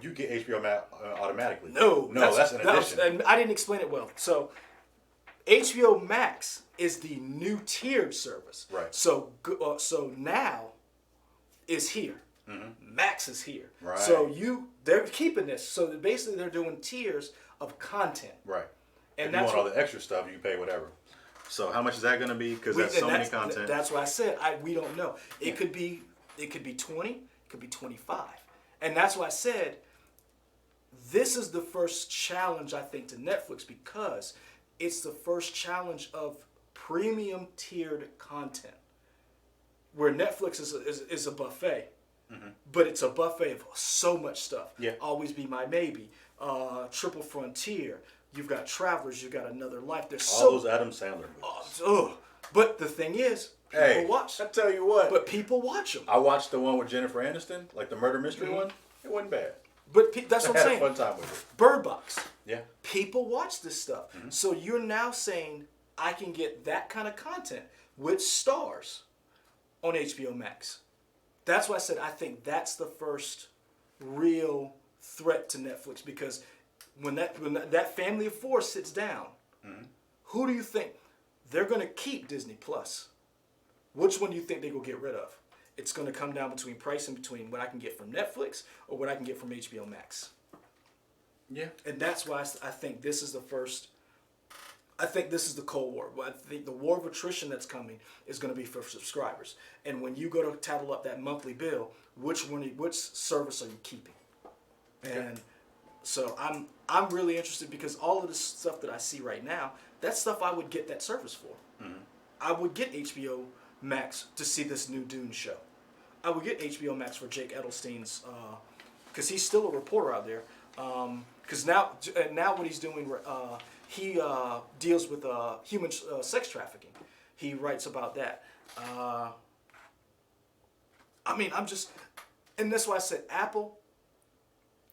you get HBO Max automatically. No, that's an addition. and I didn't explain it well. So HBO Max is the new tiered service. Right. So Now is here. Max is here. Right. So they're keeping this. So basically they're doing tiers of content. Right. And if that's you want all the extra stuff, you pay whatever. So how much is that going to be? Because that's so many content. That's why I said we don't know. It could be 20, it could be 25. And that's why I said this is the first challenge, I think, to Netflix, because it's the first challenge of premium tiered content. Where Netflix is a buffet. But it's a buffet of so much stuff. Yeah. Always Be My Maybe, Triple Frontier. You've got Travelers. You've got Another Life. There's all those Adam Sandler movies. But the thing is, people watch. I tell you what. But people watch them. I watched the one with Jennifer Aniston, like the murder mystery one. It wasn't bad. But that's what I'm I had saying. a fun time with it. Bird Box. Yeah. People watch this stuff. So you're now saying I can get that kind of content with stars on HBO Max. That's why I said I think that's the first real threat to Netflix, because when that family of four sits down, who do you think they're going to keep Disney Plus? Which one do you think they're going to get rid of? It's going to come down between price and between what I can get from Netflix or what I can get from HBO Max. Yeah. And that's why I think this is the first. I think this is the Cold War. I think the war of attrition that's coming is going to be for subscribers. And when you go to tattle up that monthly bill, which service are you keeping? And so I'm really interested, because all of this stuff that I see right now, That's stuff I would get that service for. Mm-hmm. I would get HBO Max to see this new Dune show. I would get HBO Max for Jake Edelstein's, because he's still a reporter out there. Because now what he's doing, he deals with human sex trafficking. He writes about that. I mean, and that's why I said Apple,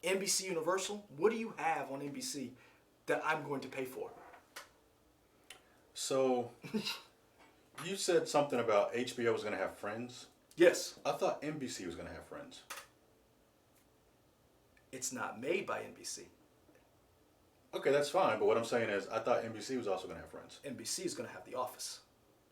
NBC Universal. What do you have on NBC that I'm going to pay for? So, you said something about HBO was going to have Friends. Yes. I thought NBC was going to have Friends. It's not made by NBC. Okay, that's fine. But what I'm saying is, I thought NBC was also going to have Friends. NBC is going to have The Office.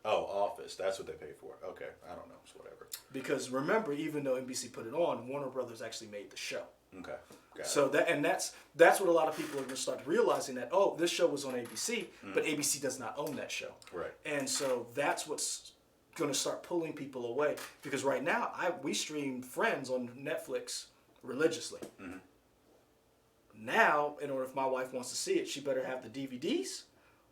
Oh, Office. That's what they pay for. Okay, I don't know. It's whatever. Because remember, even though NBC put it on, Warner Brothers actually made the show. Okay. Got So that's what a lot of people are going to start realizing, that this show was on ABC, but ABC does not own that show. Right. And so that's what's going to start pulling people away, because right now we stream Friends on Netflix religiously. Mm-hmm. Now, in order, if my wife wants to see it, she better have the DVDs,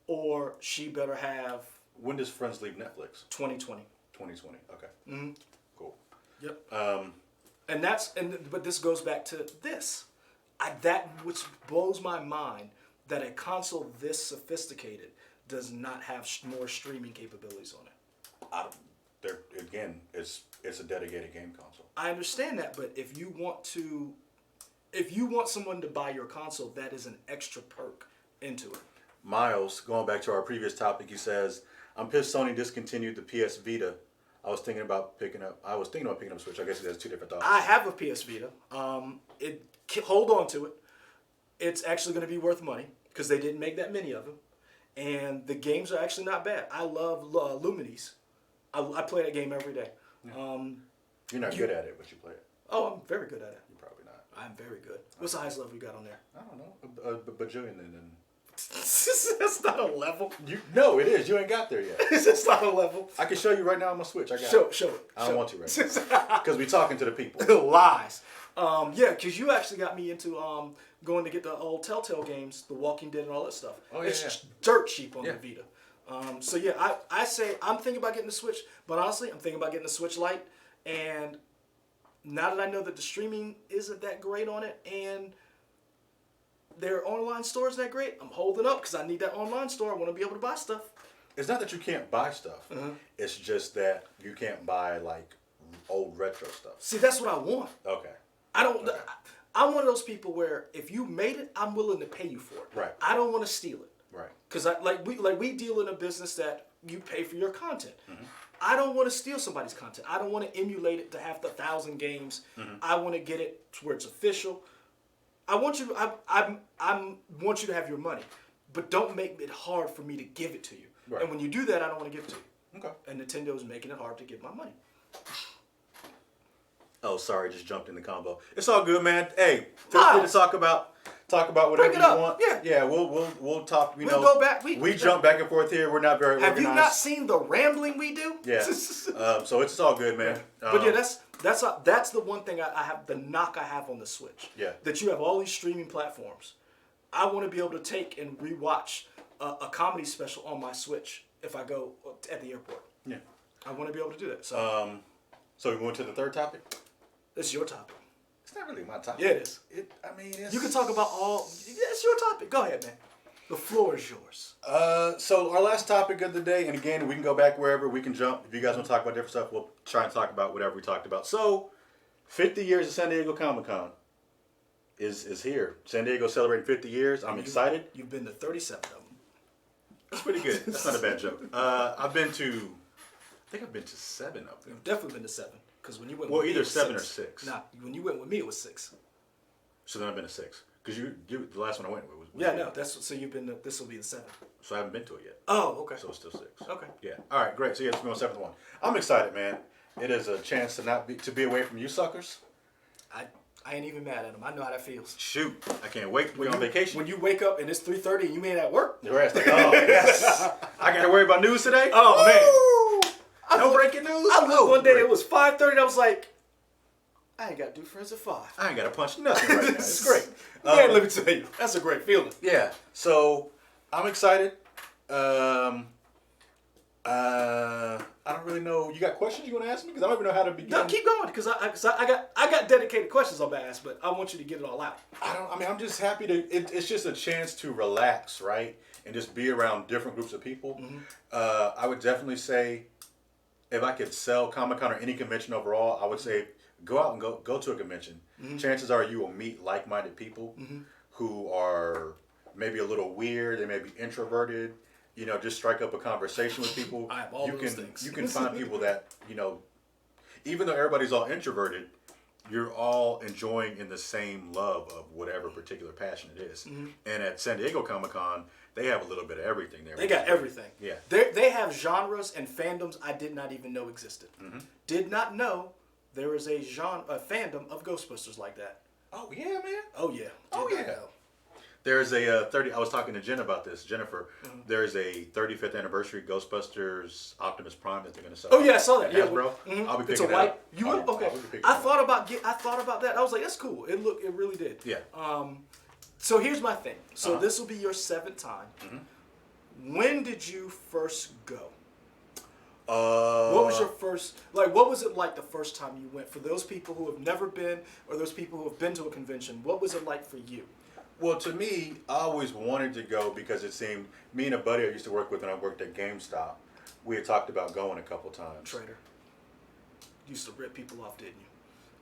or she better have When does Friends leave Netflix? 2020. 2020. Okay. Mm-hmm. Cool. Yep. But this goes back to this. That which blows my mind, that a console this sophisticated does not have more streaming capabilities on it. It's a dedicated game console. I understand that, but if you want someone to buy your console, that is an extra perk into it. Miles, going back to our previous topic, he says, "I'm pissed Sony discontinued the PS Vita. I was thinking about picking up a Switch." I guess he has two different thoughts. I have a PS Vita. Hold on to it. It's actually going to be worth money because they didn't make that many of them, and the games are actually not bad. I love Lumines. I play that game every day. Yeah. You're not good at it, but you play it. Oh, I'm very good at it. You're probably not. I'm very good. What's the highest level you got on there? I don't know. A bajillion and That's not a level. No, it is. You ain't got there yet. It's not a level. I can show you right now on my Switch. I got it. Show it. I don't want to right now. Because we're talking to the people. Lies. Yeah, because you actually got me into going to get the old Telltale games, The Walking Dead and all that stuff. Oh, yeah, it's dirt cheap on Yeah. the Vita. So yeah, I say I'm thinking about getting the Switch, but honestly, I'm thinking about getting the Switch Lite. And now that I know that the streaming isn't that great on it, and their online store is that great, I'm holding up because I need that online store. I want to be able to buy stuff. It's not that you can't buy stuff. Uh-huh. It's just that you can't buy like old retro stuff. See, that's what I want. Okay. I don't. Okay. I'm one of those people where if you made it, I'm willing to pay you for it. Right. I don't want to steal it. Right. Because we deal in a business that you pay for your content. Mm-hmm. I don't want to steal somebody's content. I don't want to emulate it to have the 1,000 games. Mm-hmm. I want to get it to where it's official. I want you. I want you to have your money, but don't make it hard for me to give it to you. Right. And when you do that, I don't want to give it to you. Okay. And Nintendo is making it hard to get my money. Oh, sorry, just jumped in the combo. It's all good, man. Hey, feel free to Miles. talk about whatever Bring it you up. want. Yeah. Yeah, we'll talk. You We'll know, go back. We jump back and forth here. We're not very Have organized. you not seen the rambling we do? Yeah. So it's all good, man. But yeah, that's the one thing I have, the knock I have on the Switch. Yeah. That you have all these streaming platforms. I want to be able to take and rewatch a comedy special on my Switch if I go at the airport. Yeah. I want to be able to do that. So So we went to the third topic. this is your topic. It's not really my topic. Yeah, it is. It's... You can talk about all. It's your topic. Go ahead, man. The floor is yours. So our last topic of the day, and again, we can go back wherever, we can jump. If you guys want to talk about different stuff, we'll try and talk about whatever we talked about. So, 50 years of San Diego Comic-Con is here. San Diego celebrating 50 years. I'm excited. You've been to 37 of them. That's pretty good. That's not a bad joke. I think I've been to 7 of them. You've definitely been to 7. Because when you went Well, with me, either it was 7 or 6. 6. Nah, when you went with me, it was 6. So then I've been to 6. Because you the last one I went with was Yeah, no, so you've been to, this will be the 7th. So I haven't been to it yet. Oh, okay. So it's still 6. Okay. Yeah. All right, great. So yeah, it's going 7th one. I'm excited, man. It is a chance to be away from you suckers. I ain't even mad at him. I know how that feels. Shoot, I can't wait to be on vacation. When you wake up and it's 3:30 and you ain't at work. The rest, like, oh yes, I got to worry about news today. Oh man, No breaking news. I looked one day. Great. It was 5:30. And I was like, I ain't got to do friends at 5. I ain't got to punch nothing right now. It's great. Man, let me tell you, that's a great feeling. Yeah. So I'm excited. I don't really know. You got questions you want to ask me? Because I don't even know how to begin. No, keep going because I got dedicated questions I'm gonna ask, but I want you to get it all out. I'm just happy to. It's just a chance to relax, right, and just be around different groups of people. Mm-hmm. I would definitely say, if I could sell Comic-Con or any convention overall, I would say go out and go to a convention. Mm-hmm. Chances are you will meet like-minded people who are maybe a little weird. They may be introverted. You know, just strike up a conversation with people. I have all those things. You can find people that, even though everybody's all introverted, you're all enjoying in the same love of whatever particular passion it is. Mm-hmm. And at San Diego Comic-Con, they have a little bit of everything there. They got everything. Yeah. They have genres and fandoms I did not even know existed. Mm-hmm. Did not know there is a fandom of Ghostbusters like that. Oh, yeah, man. Oh yeah. Oh, Did not yeah. know. There's a I was talking to Jen about this, Jennifer. There's a 35th anniversary Ghostbusters Optimus Prime that they're going to sell. Oh yeah, I saw that. At Yeah, Hasbro. I'll be it's picking a that white. up. You I'll will? be- Okay. I'll be picking I that up. thought about that. I was like, that's cool. It really did. Yeah. So here's my thing. So Uh-huh. this will be your 7th time. When did you first go? What was your first, what was it like the first time you went? For those people who have never been, or those people who have been to a convention, what was it like for you? Well, to me, I always wanted to go because it seemed, me and a buddy I used to work with when I worked at GameStop, we had talked about going a couple times. Trader. You used to rip people off, didn't you?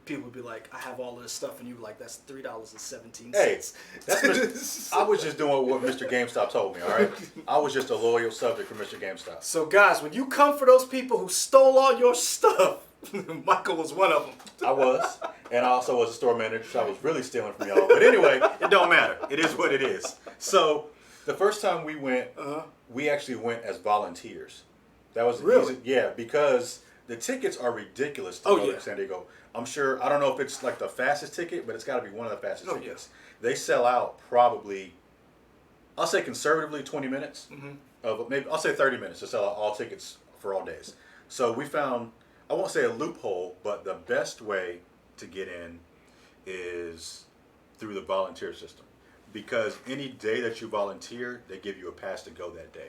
People would be like, I have all of this stuff, and you were like, that's $3.17. Hey, I was just doing what Mr. GameStop told me, all right? I was just a loyal subject for Mr. GameStop. So guys, when you come for those people who stole all your stuff, Michael was one of them. I was, and I also was a store manager, so I was really stealing from y'all. But anyway, it don't matter. It is what it is. So the first time we went, we actually went as volunteers. That was Really? easy. Yeah, because the tickets are ridiculous to go to San Diego. I'm sure, I don't know if it's like the fastest ticket, but it's got to be one of the fastest tickets. They sell out probably, I'll say conservatively 20 minutes. Of maybe I'll say 30 minutes to sell out all tickets for all days. So we found, I won't say a loophole, but the best way to get in is through the volunteer system. Because any day that you volunteer, they give you a pass to go that day.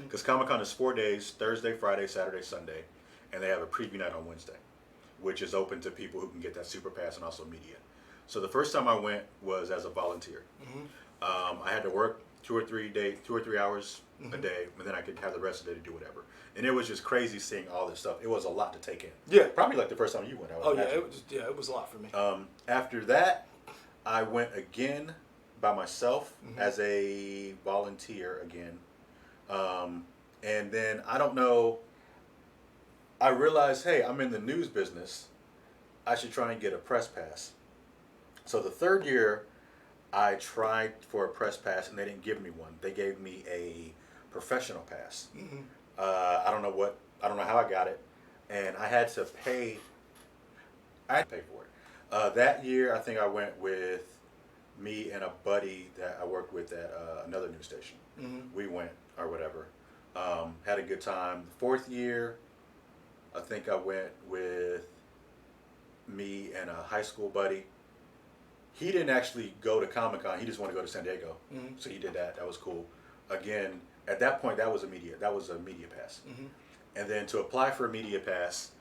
Because Comic-Con is 4 days, Thursday, Friday, Saturday, Sunday, and they have a preview night on Wednesday, which is open to people who can get that super pass and also media. So the first time I went was as a volunteer. I had to work 2 or 3 hours a day, and then I could have the rest of the day to do whatever. And it was just crazy seeing all this stuff. It was a lot to take in. Yeah. Probably like the first time you went. I would imagine. It was a lot for me. After that, I went again by myself as a volunteer again. And then, I don't know, I realized, hey, I'm in the news business. I should try and get a press pass. So the third year, I tried for a press pass, and they didn't give me one. They gave me a professional pass. I don't know how I got it, and I had to pay. I had to pay for it. That year, I think I went with me and a buddy that I worked with at another news station. We went or whatever. Had a good time. The fourth year, I think I went with me and a high school buddy. He didn't actually go to Comic-Con. He just wanted to go to San Diego. So he did that. That was cool. Again, at that point, that was a media pass. And then to apply for a media pass,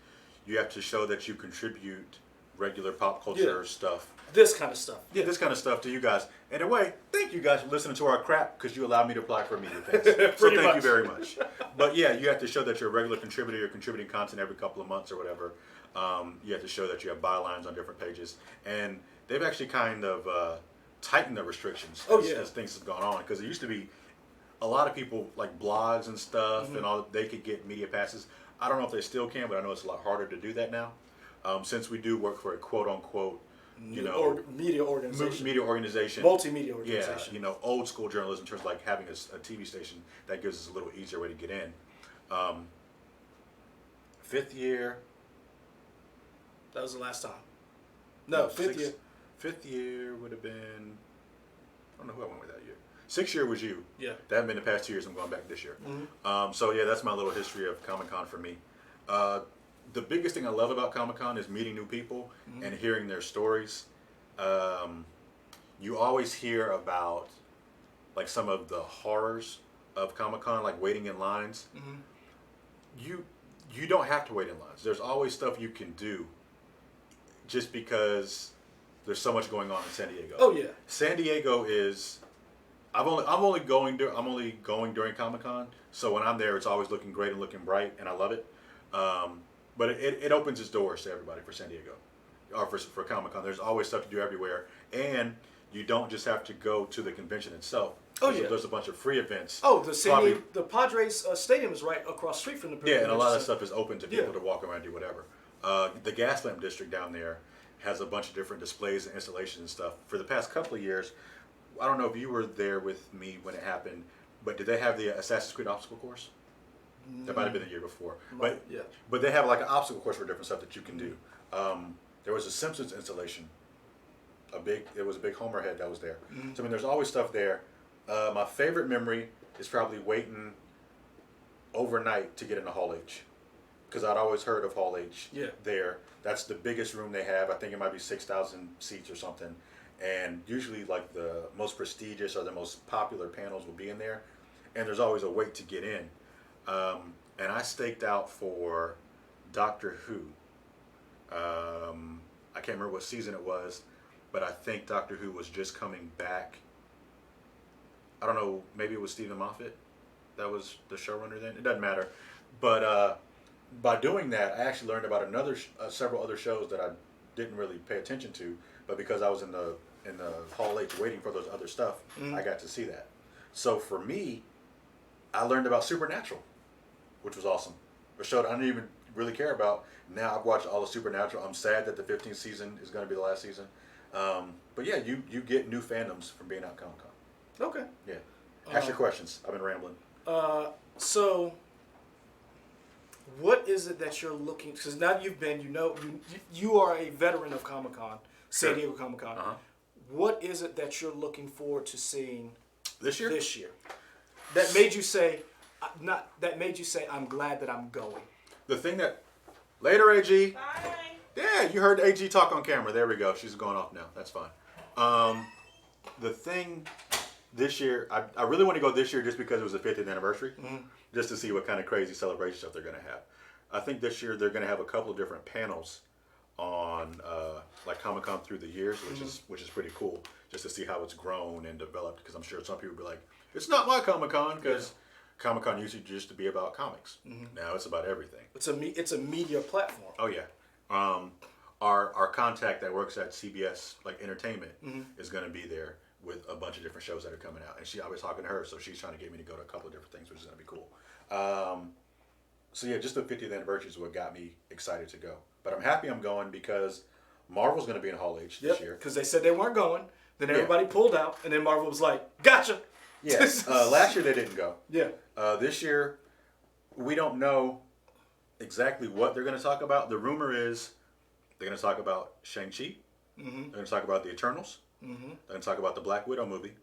you have to show that you contribute regular pop culture stuff. This kind of stuff. Yeah, this kind of stuff to you guys. And in a way, thank you guys for listening to our crap because you allowed me to apply for a media pass. So thank you very much. But yeah, you have to show that you're a regular contributor. You're contributing content every couple of months or whatever. You have to show that you have bylines on different pages. And they've actually kind of tightened the restrictions as things have gone on. Because it used to be a lot of people, like blogs and stuff, and all, they could get media passes. I don't know if they still can, but I know it's a lot harder to do that now. Since we do work for a quote-unquote, media organization. Multimedia organization. Yeah, old school journalism in terms of like having a TV station, that gives us a little easier way to get in. Fifth year. That was the last time. No, fifth year. Fifth year would have been, I don't know who I went with that year. 6th year was you. Yeah. That hadn't been the past 2 years. I'm going back this year. So yeah, that's my little history of Comic-Con for me. The biggest thing I love about Comic-Con is meeting new people and hearing their stories. You always hear about like some of the horrors of Comic-Con, like waiting in lines, Mm-hmm. you don't have to wait in lines. There's always stuff you can do just because there's so much going on in San Diego. Oh yeah. San Diego is I'm only going during Comic-Con, so when I'm there it's always looking great and looking bright and I love it. But it opens its doors to everybody for San Diego. Or for Comic-Con. There's always stuff to do everywhere, and you don't just have to go to the convention itself. Oh yeah. There's a bunch of free events. Oh, the Padres stadium is right across the street from the. Yeah, and a lot of stuff is open to people Yeah. to walk around and do whatever. The Gaslamp district down there has a bunch of different displays and installations and stuff. For the past couple of years, I don't know if you were there with me when it happened, but did they have the Assassin's Creed obstacle course? That might have been the year before. But yeah. But they have like an obstacle course for different stuff that you can do. There was a Simpsons installation. It was a big Homer head that was there. Mm-hmm. So I mean, there's always stuff there. My favorite memory is probably waiting overnight to get into Hall H, because I'd always heard of Hall H. Yeah. There, that's the biggest room they have. I think it might be 6,000 seats or something. And usually, like the most prestigious or the most popular panels will be in there, and there's always a wait to get in. And I staked out for Doctor Who. I can't remember what season it was, but I think Doctor Who was just coming back. I don't know, maybe it was Stephen Moffat that was the showrunner then. It doesn't matter. But by doing that, I actually learned about several other shows that I didn't really pay attention to, but because I was in the Hall H waiting for those other stuff, I got to see that. So for me, I learned about Supernatural, which was awesome. A show that I didn't even really care about. Now I've watched all of Supernatural. I'm sad that the 15th season is going to be the last season. But yeah, you get new fandoms from being out Comic-Con. Okay. Yeah. Ask your questions. I've been rambling. So, what is it that you're looking? Because now you've been, you are a veteran of Comic-Con, San Diego Comic-Con. Uh-huh. What is it that you're looking forward to seeing This year? This year, that made you say, I'm glad that I'm going. The thing that later, AG. Bye. Yeah, you heard AG talk on camera. There we go. She's going off now. That's fine. The thing this year, I really want to go this year just because it was the 50th anniversary, just to see what kind of crazy celebration stuff they're going to have. I think this year they're going to have a couple of different panels on like Comic-Con through the years, which is pretty cool, just to see how it's grown and developed. Because I'm sure some people will be like, it's not my Comic-Con, because Comic-Con used to be about comics. Now it's about everything. It's a media platform. Oh yeah. Our contact that works at CBS like Entertainment is going to be there with a bunch of different shows that are coming out, and I was talking to her, so she's trying to get me to go to a couple of different things, which is going to be cool. So yeah, just the 50th anniversary is what got me excited to go. But I'm happy I'm going because Marvel's going to be in Hall H this year. Because they said they weren't going, then everybody pulled out, and then Marvel was like, "Gotcha." Yeah. Last year they didn't go. Yeah. This year, we don't know exactly what they're going to talk about. The rumor is they're going to talk about Shang-Chi. They're going to talk about the Eternals. They're going to talk about the Black Widow movie.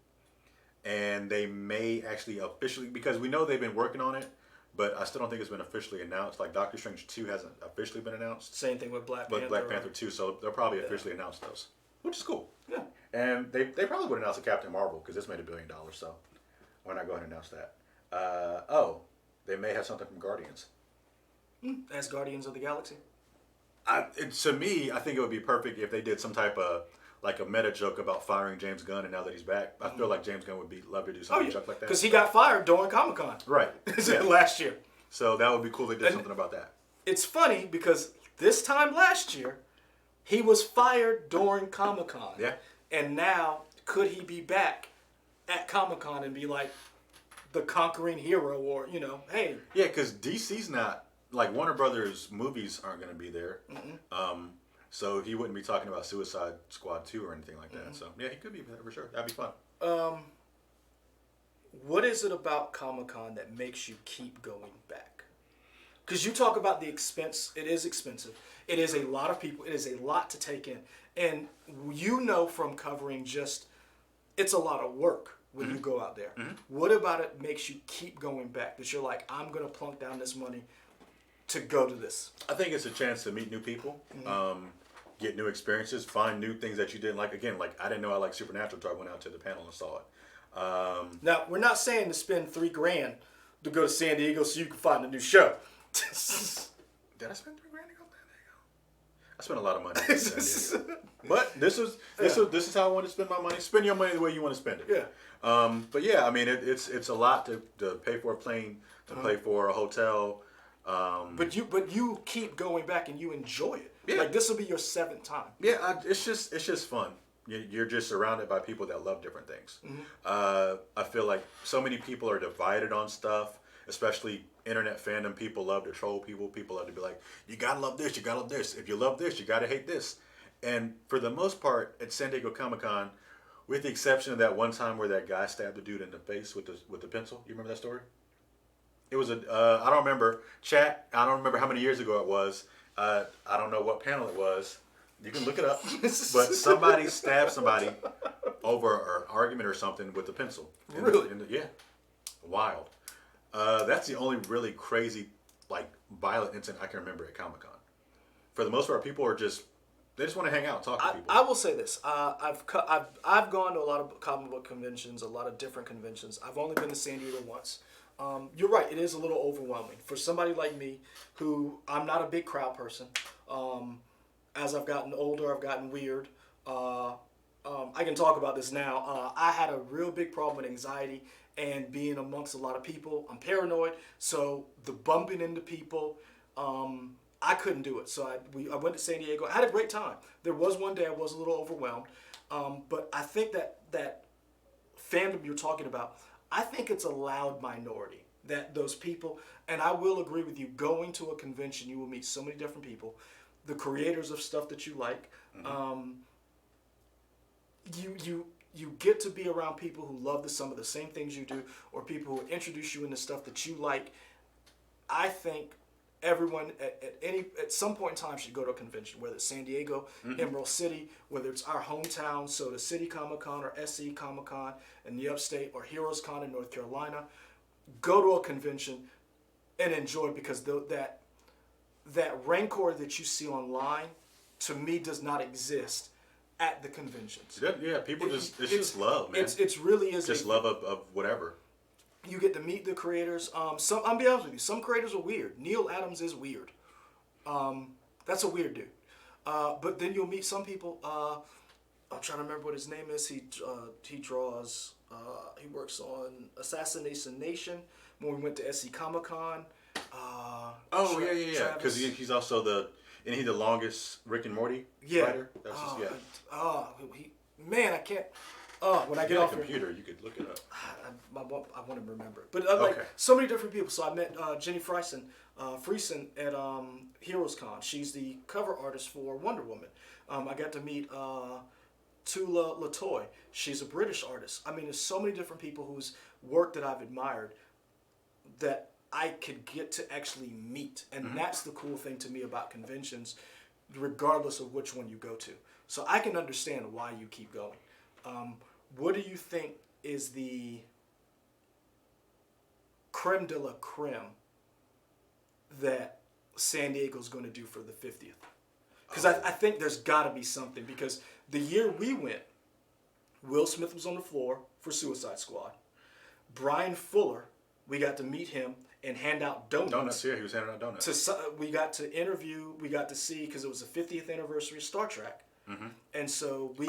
And they may actually officially, because we know they've been working on it, but I still don't think it's been officially announced. Like Doctor Strange 2 hasn't officially been announced. Same thing with Black But Panther. Black Panther 2, so they'll probably officially announce those, which is cool. Yeah. And they probably would announce a Captain Marvel because it's made $1 billion, so why not go ahead and announce that? They may have something from Guardians. As Guardians of the Galaxy. To me, I think it would be perfect if they did some type of like a meta joke about firing James Gunn, and now that he's back, I feel like James Gunn would love to do something joke like that. Because he got fired during Comic-Con. Right. Yeah. Last year. So that would be cool if they did something about that. It's funny because this time last year, he was fired during Comic-Con. Yeah. And now, could he be back at Comic-Con and be like the conquering hero, or, hey. Yeah, because DC's not, like Warner Brothers movies aren't going to be there. So he wouldn't be talking about Suicide Squad 2 or anything like that. So yeah, he could be there for sure. That'd be fun. What is it about Comic-Con that makes you keep going back? Because you talk about the expense. It is expensive. It is a lot of people. It is a lot to take in. And from covering it's a lot of work when you go out there. What about it makes you keep going back? That you're like, I'm going to plunk down this money to go to this. I think it's a chance to meet new people, get new experiences, find new things that you didn't like. Again, like I didn't know I liked Supernatural until I went out to the panel and saw it. Now, we're not saying to spend $3,000 to go to San Diego so you can find a new show. Did I spend $3,000 to go to San Diego? I spent a lot of money in San Diego. But this is how I want to spend my money. Spend your money the way you want to spend it. Yeah. But yeah, I mean, it's a lot to pay for a plane, to pay for a hotel. But you keep going back and you enjoy it. Yeah. Like this will be your 7th time. Yeah, it's just fun. You're just surrounded by people that love different things. I feel like so many people are divided on stuff, especially internet fandom. People love to troll people. People love to be like, you gotta love this, you gotta love this. If you love this, you gotta hate this. And for the most part, at San Diego Comic-Con, with the exception of that one time where that guy stabbed a dude in the face with the pencil. You remember that story? It was I don't remember. Chat, I don't remember how many years ago it was. I don't know what panel it was. You can look it up. But somebody stabbed somebody over an argument or something with a pencil. Really? Yeah. Wild. That's the only really crazy, like, violent incident I can remember at Comic-Con. For the most part, people are just, they just want to hang out and talk to people. I will say this. I've gone to a lot of comic book conventions, a lot of different conventions. I've only been to San Diego once. You're right. It is a little overwhelming. For somebody like me, who I'm not a big crowd person, as I've gotten older, I've gotten weird. I can talk about this now. I had a real big problem with anxiety and being amongst a lot of people. I'm paranoid, so the bumping into people, I couldn't do it. So I went to San Diego. I had a great time. There was one day I was a little overwhelmed, but I think that fandom you're talking about, I think it's a loud minority. That those people, and I will agree with you, going to a convention, you will meet so many different people. The creators of stuff that you like, you get to be around people who love some of the same things you do, or people who introduce you into stuff that you like. I think everyone at some point in time should go to a convention, whether it's San Diego, Emerald City, whether it's our hometown, Soda City Comic Con or SC Comic Con in the upstate, or Heroes Con in North Carolina. Go to a convention and enjoy, because that rancor that you see online, to me, does not exist at the conventions. Yeah, people it's just love, man. It's really is just love of whatever. You get to meet the creators. I'll be honest with you, some creators are weird. Neil Adams is weird. That's a weird dude. But then you'll meet some people. I'm trying to remember what his name is. He draws. He works on Assassination Nation. When we went to SC Comic Con. Yeah. Because he's also the longest Rick and Morty writer. That's man, I can't. When I get off the computer, you could look it up. I want to remember it. But like so many different people. So I met Jenny Friesen at Heroes Con. She's the cover artist for Wonder Woman. I got to meet Tula Latoy. She's a British artist. I mean, there's so many different people whose work that I've admired that I could get to actually meet. And that's the cool thing to me about conventions, regardless of which one you go to. So I can understand why you keep going. What do you think is the creme de la creme that San Diego's going to do for the 50th? Because I think there's got to be something, because the year we went, Will Smith was on the floor for Suicide Squad. Brian Fuller, we got to meet him and hand out donuts. Donuts, yeah, he was handing out donuts. We got to interview, we got to see, because it was the 50th anniversary of Star Trek. And so we...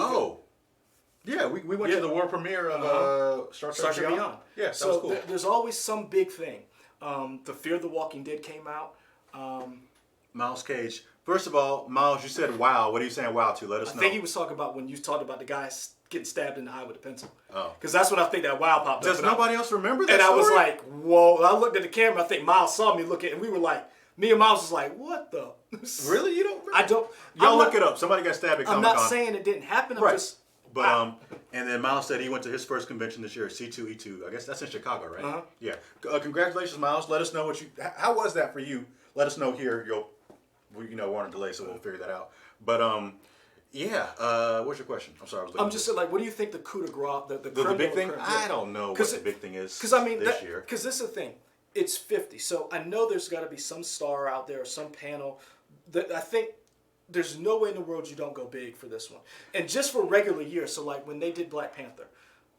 Yeah, we went to the world premiere of Star Trek Beyond. Yeah, so that was cool. There's always some big thing. The Fear the Walking Dead came out. Miles Cage. First of all, Miles, you said wow. What are you saying wow to? Let us know. I think he was talking about when you talked about the guy getting stabbed in the eye with a pencil. Oh. Because that's what I think that wow popped up. Does nobody else remember that And story? I was like, whoa. I looked at the camera. I think Miles saw me look at it. And we were like, me and Miles was like, what the? Really? You don't? I don't. Y'all look it up. Somebody got stabbed at Comic-Con. I'm not saying it didn't happen. I'm just... But and then Miles said he went to his first convention this year, C2E2. I guess that's in Chicago, right? Yeah. Congratulations, Miles. Let us know how was that for you? Let us know here. We're on a delay, so we'll figure that out. But what's your question? I'm sorry, I'm just saying, like, what do you think the coup de grace, the big thing? I don't know what the big thing is. Because I mean, this year. Because this is the thing. It's 50, so I know there's got to be some star out there, or some panel that I think. There's no way in the world you don't go big for this one. And just for regular years, so like when they did Black Panther,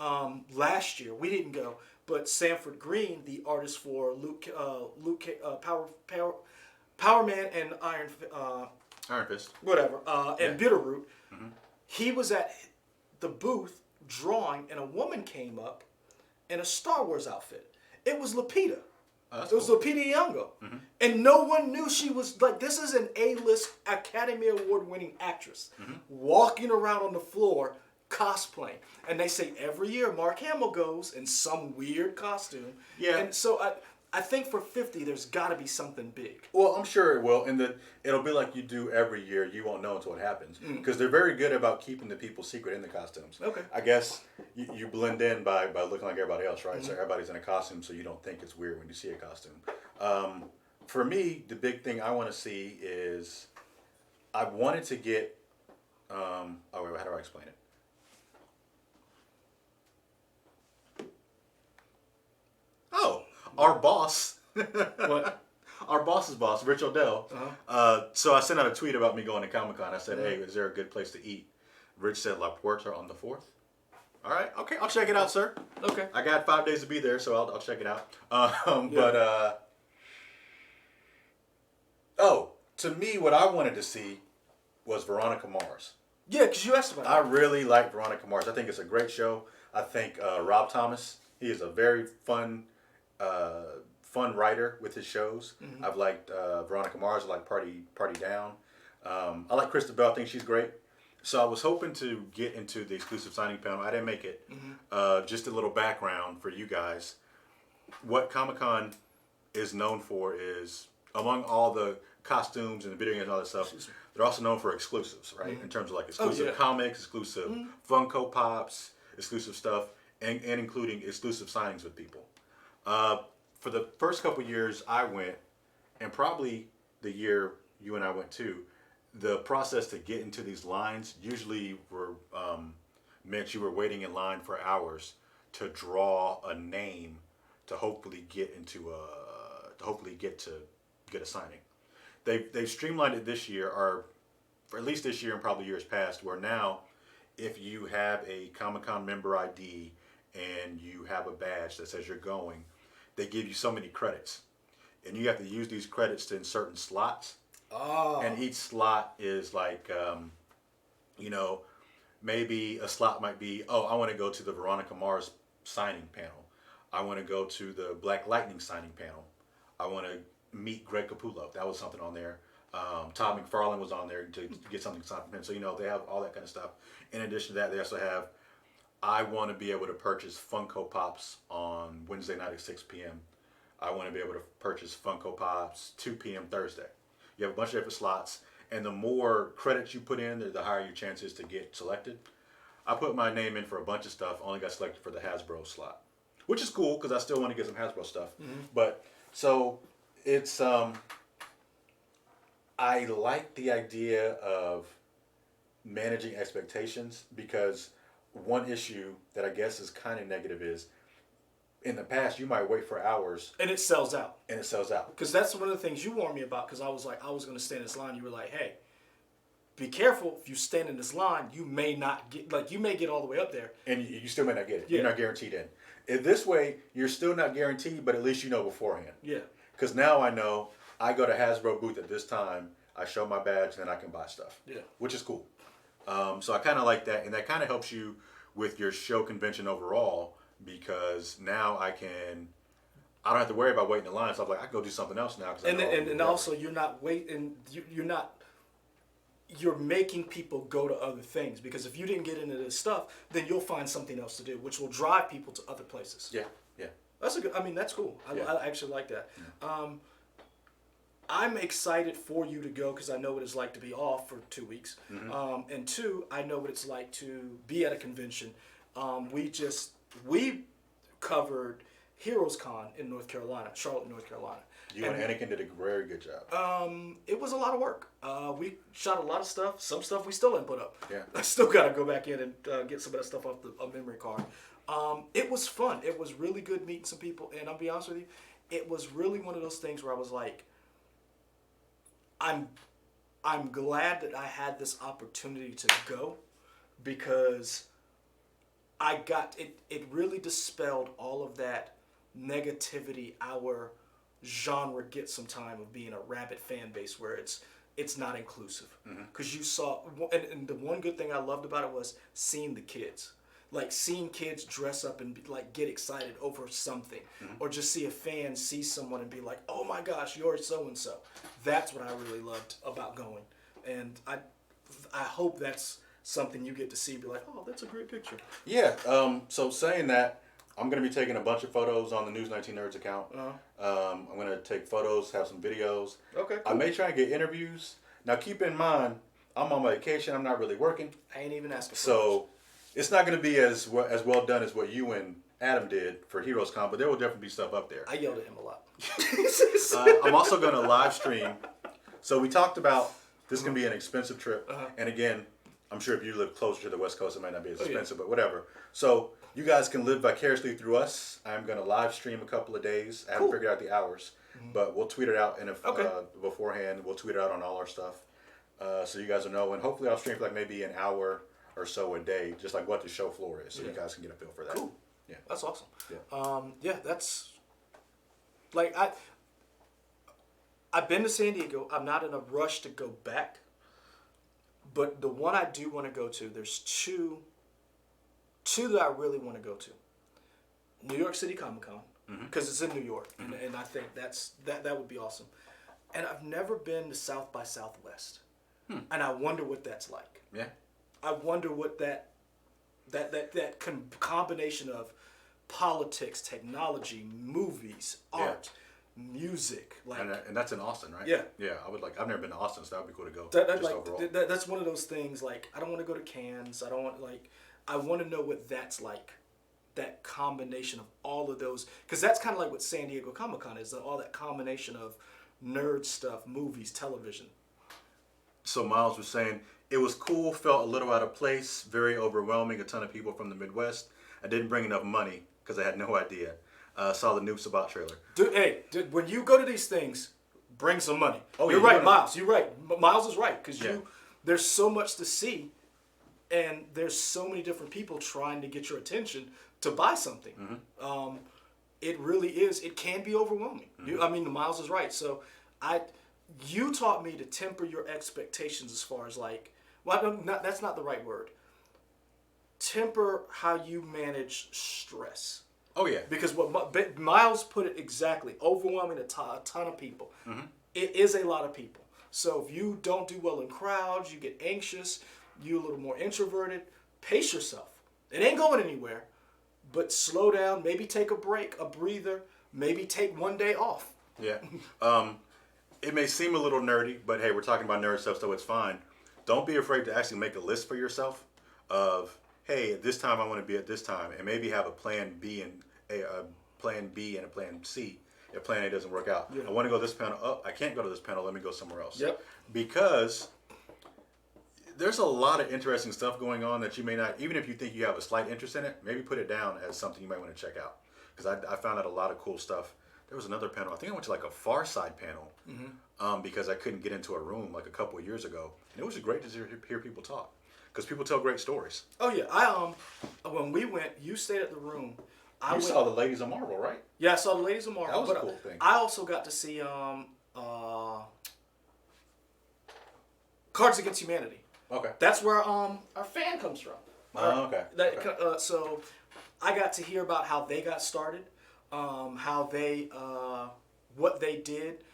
last year. We didn't go, but Sanford Green, the artist for Power Man and Iron Fist. whatever, and Bitterroot, Mm-hmm. he was at the booth drawing, and a woman came up in a Star Wars outfit. It was Lupita. Oh, It was cool. Lupita Nyong'o. Mm-hmm. And no one knew she was, like, this is an A-list Academy Award winning actress Mm-hmm. walking around on the floor cosplaying. And they say every year Mark Hamill goes in some weird costume. Yeah. And so I think for 50, there's got to be something big. Well, I'm sure it will, and it'll be like you do every year. You won't know until it happens because they're very good about keeping the people secret in the costumes. Okay. I guess you blend in by looking like everybody else, right? So everybody's in a costume, so you don't think it's weird when you see a costume. For me, the big thing I want to see is I wanted to get. Oh wait, how do I explain it? Oh, our boss. What? Our boss's boss, Rich Odell. So I sent out a tweet about me going to Comic-Con. I said, hey, is there a good place to eat? Rich said, La Puerta on the 4th. All right, okay, I'll check it out, sir. Okay. I got 5 days to be there, so I'll check it out. But, to me, what I wanted to see was Veronica Mars. Yeah, because you asked about I it. really like Veronica Mars. I think it's a great show. I think Rob Thomas, he is a very fun writer with his shows. Mm-hmm. I've liked Veronica Mars. I like Party Down. I like Krista Bell. I think she's great. So I was hoping to get into the exclusive signing panel. I didn't make it. Mm-hmm. Just a little background for you guys. What Comic-Con is known for is, among all the costumes and the video games and all that stuff, they're also known for exclusives, right? In terms of like exclusive comics, exclusive Funko Pops, exclusive stuff, and including exclusive signings with people. For the first couple years I went, and probably the year you and I went too, the process to get into these lines usually meant you were waiting in line for hours to draw a name to hopefully get a signing. They've streamlined it this year, or for at least this year and probably years past, where now if you have a Comic-Con member ID and you have a badge that says you're going, they give you so many credits, and you have to use these credits in certain slots. Oh. And each slot is like, maybe a slot might be, I want to go to the Veronica Mars signing panel. I want to go to the Black Lightning signing panel. I want to meet Greg Capullo. That was something on there. Todd McFarlane was on there to get something signed from him. So, they have all that kind of stuff. In addition to that, they also have, I want to be able to purchase Funko Pops on Wednesday night at 6 p.m. I want to be able to purchase Funko Pops 2 p.m. Thursday. You have a bunch of different slots, and the more credits you put in, the higher your chance is to get selected. I put my name in for a bunch of stuff, only got selected for the Hasbro slot, which is cool because I still want to get some Hasbro stuff. But so it's I like the idea of managing expectations, because one issue that I guess is kind of negative is, in the past you might wait for hours And it sells out. and it sells out. Because that's one of the things you warned me about, because I was like, I was going to stand in this line. You were like, hey, be careful. If you stand in this line, you may not get, you may get all the way up there. And you still may not get it. Yeah. You're not guaranteed in. In this way, you're still not guaranteed, but at least you know beforehand. Yeah. Because now I know I go to Hasbro booth at this time, I show my badge, and then I can buy stuff. Yeah. Which is cool. So I kind of like that, and that kind of helps you with your show convention overall, because now I don't have to worry about waiting in line. So I'm like, I can go do something else now. And also, you're not waiting. You're making people go to other things, because if you didn't get into this stuff, then you'll find something else to do, which will drive people to other places. Yeah. That's that's cool. Yeah. I actually like that. I'm excited for you to go, because I know what it's like to be off for 2 weeks. And two, I know what it's like to be at a convention. We covered Heroes Con in North Carolina, Charlotte, North Carolina. You and Anakin did a very good job. It was a lot of work. We shot a lot of stuff. Some stuff we still didn't put up. Yeah. I still got to go back in and get some of that stuff off a memory card. It was fun. It was really good meeting some people. And I'll be honest with you, it was really one of those things where I was like, I'm glad that I had this opportunity to go, because I got it. It really dispelled all of that negativity our genre gets sometimes of being a rabid fan base where it's not inclusive. Because you saw, and the one good thing I loved about it was seeing the kids. Like seeing kids dress up and like get excited over something, or just see a fan see someone and be like, "Oh my gosh, you're so and so." That's what I really loved about going, and I hope that's something you get to see. Be like, "Oh, that's a great picture." Yeah. So saying that, I'm gonna be taking a bunch of photos on the News 19 Nerds account. I'm gonna take photos, have some videos. Okay. I may try and get interviews. Now, keep in mind, I'm on vacation. I'm not really working. I ain't even asking. So it's not going to be as well done as what you and Adam did for Heroes Con, but there will definitely be stuff up there. I yelled at him a lot. I'm also going to live stream. So we talked about this can be an expensive trip. And again, I'm sure if you live closer to the West Coast, it might not be as expensive, but whatever. So you guys can live vicariously through us. I'm going to live stream a couple of days. I haven't figured out the hours, but we'll tweet it out beforehand. We'll tweet it out on all our stuff. So you guys will know. And hopefully I'll stream for like maybe an hour or so a day, just like what the show floor is, so you guys can get a feel for that. Cool. Yeah. That's awesome. Yeah. That's like I've been to San Diego. I'm not in a rush to go back. But the one I do want to go to, there's two that I really want to go to. New York City Comic Con, because it's in New York, and I think that would be awesome. And I've never been to South by Southwest, and I wonder what that's like. Yeah. I wonder what that combination of politics, technology, movies, art, music, like, and that's in Austin, right? Yeah. Yeah. I've never been to Austin, so that would be cool to go. Overall. That's one of those things. Like, I don't want to go to Cannes. I want to know what that's like. That combination of all of those, because that's kind of like what San Diego Comic Con is. All that combination of nerd stuff, movies, television. So Miles was saying it was cool, felt a little out of place, very overwhelming. A ton of people from the Midwest. I didn't bring enough money because I had no idea. Saw the Noops About trailer. Dude, when you go to these things, bring some money. Oh, you're yeah, right, Miles. You're right. Miles is right, because Yeah. there's so much to see, and there's so many different people trying to get your attention to buy something. It really is. It can be overwhelming. Miles is right. So you taught me to temper your expectations as far as like, that's not the right word. Temper how you manage stress. Oh yeah. Because what Miles put it exactly, overwhelming a ton of people. It is a lot of people. So if you don't do well in crowds, you get anxious, you're a little more introverted, pace yourself. It ain't going anywhere, but slow down, maybe take a break, a breather, maybe take one day off. Yeah. It may seem a little nerdy, but hey, we're talking about nerd stuff, so it's fine. Don't be afraid to actually make a list for yourself of, hey, at this time I want to be at this time, and maybe have a plan B and a plan B and a plan C if plan A doesn't work out. Yeah. I want to go to this panel. Oh, I can't go to this panel. Let me go somewhere else. Yep. Because there's a lot of interesting stuff going on that you may not, even if you think you have a slight interest in it, maybe put it down as something you might want to check out. Because I found out a lot of cool stuff. There was another panel. I think I went to like a Far Side panel because I couldn't get into a room like a couple of years ago. And it was great to hear people talk because people tell great stories. Oh yeah, when we went, you stayed at the room. You saw the Ladies of Marvel, right? Yeah, I saw the Ladies of Marvel. That was a cool thing. I also got to see Cards Against Humanity. Okay. That's where our fan comes from. Okay. So I got to hear about how they got started, how they what they did.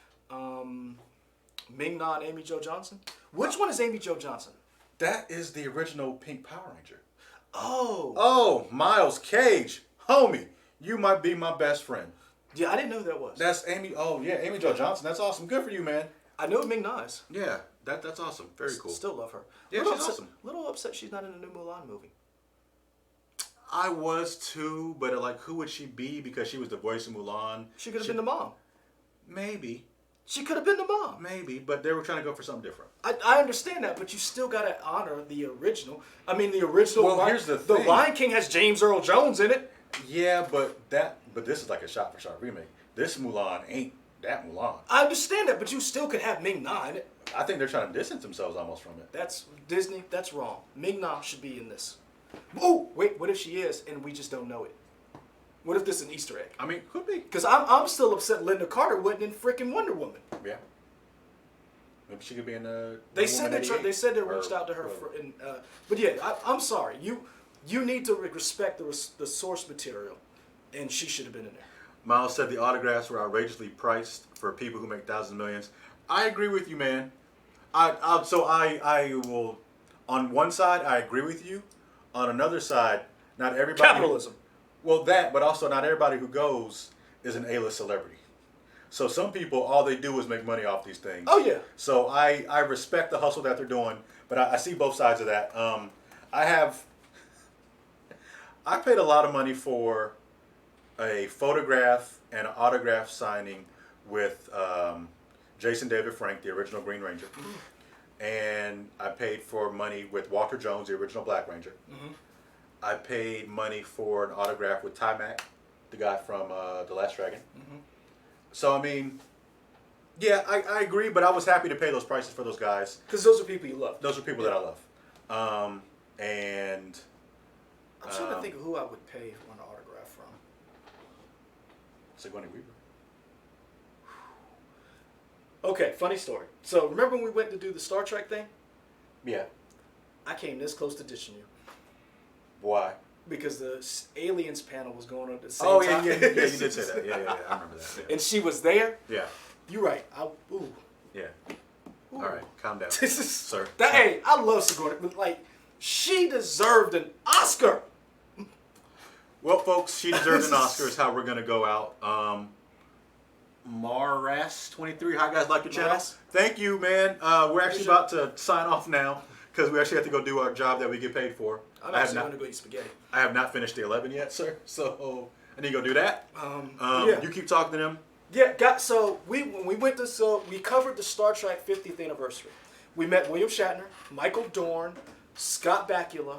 Ming-Na and Amy Jo Johnson. Which one is Amy Jo Johnson? That is the original Pink Power Ranger. Oh, Miles Cage, homie, you might be my best friend. yeah, I didn't know who that was. That's Amy. Oh yeah, Amy Jo Johnson. That's awesome. Good for you, man. I know who Ming-Na is. Yeah, that's awesome. Very cool. Still love her. Yeah, Little she's upset, awesome. Little upset she's not in the new Mulan movie. I was too, but like, who would she be? Because she was the voice of Mulan. She could have been the mom. Maybe, She could have been the mom. maybe, but they were trying to go for something different. I understand that, but you still gotta honor the original. I mean, the original. Well, here's the thing. Lion King has James Earl Jones in it. Yeah, but this is like a shot-for-shot remake. This Mulan ain't that Mulan. I understand that, but you still could have Ming-Na in it. I think they're trying to distance themselves almost from it. That's Disney. That's wrong. Ming-Na should be in this. Oh, wait, what if she is and we just don't know it? What if this is an Easter egg? I mean, could be. Because I'm still upset Linda Carter wasn't in freaking Wonder Woman. Yeah. Maybe she could be in the. They said they reached out to her but yeah, I'm sorry. You need to respect the source material, and she should have been in there. Miles said the autographs were outrageously priced for people who make thousands of millions. I agree with you, man. I will. On one side, I agree with you. On another side, not everybody. Capitalism. Well, that, but also not everybody who goes is an A-list celebrity. So some people, all they do is make money off these things. Oh yeah. So I respect the hustle that they're doing, but I see both sides of that. I paid a lot of money for a photograph and an autograph signing with Jason David Frank, the original Green Ranger. Mm-hmm. And I paid for money with Walter Jones, the original Black Ranger. Mm-hmm. I paid money for an autograph with Ty Mac, the guy from The Last Dragon. Mm-hmm. So, I mean, yeah, I agree, but I was happy to pay those prices for those guys. Because those are people you love. Those are people that I love. And I'm trying to think of who I would pay for an autograph from. Sigourney Weaver. Okay, funny story. So remember when we went to do the Star Trek thing? Yeah. I came this close to ditching you. Why? Because the aliens panel was going on at the same Oh, time. yeah, you did say that. Yeah, I remember that. Yeah. And she was there? Yeah. You're right. Ooh. Yeah. Ooh. All right, calm down, This is, sir. Hey, I love Sigourney, but like, she deserved an Oscar. Well, folks, she deserved an Oscar is how we're going to go out. Maras23, how you guys like your channel? Maras. Thank you, man. We're actually about to sign off now because we actually have to go do our job that we get paid for. I'm actually going to go eat spaghetti. I have not finished the 11 yet, sir. So I need to go do that. Yeah. You keep talking to them. Yeah, so when we went to, we covered the Star Trek 50th anniversary. We met William Shatner, Michael Dorn, Scott Bakula,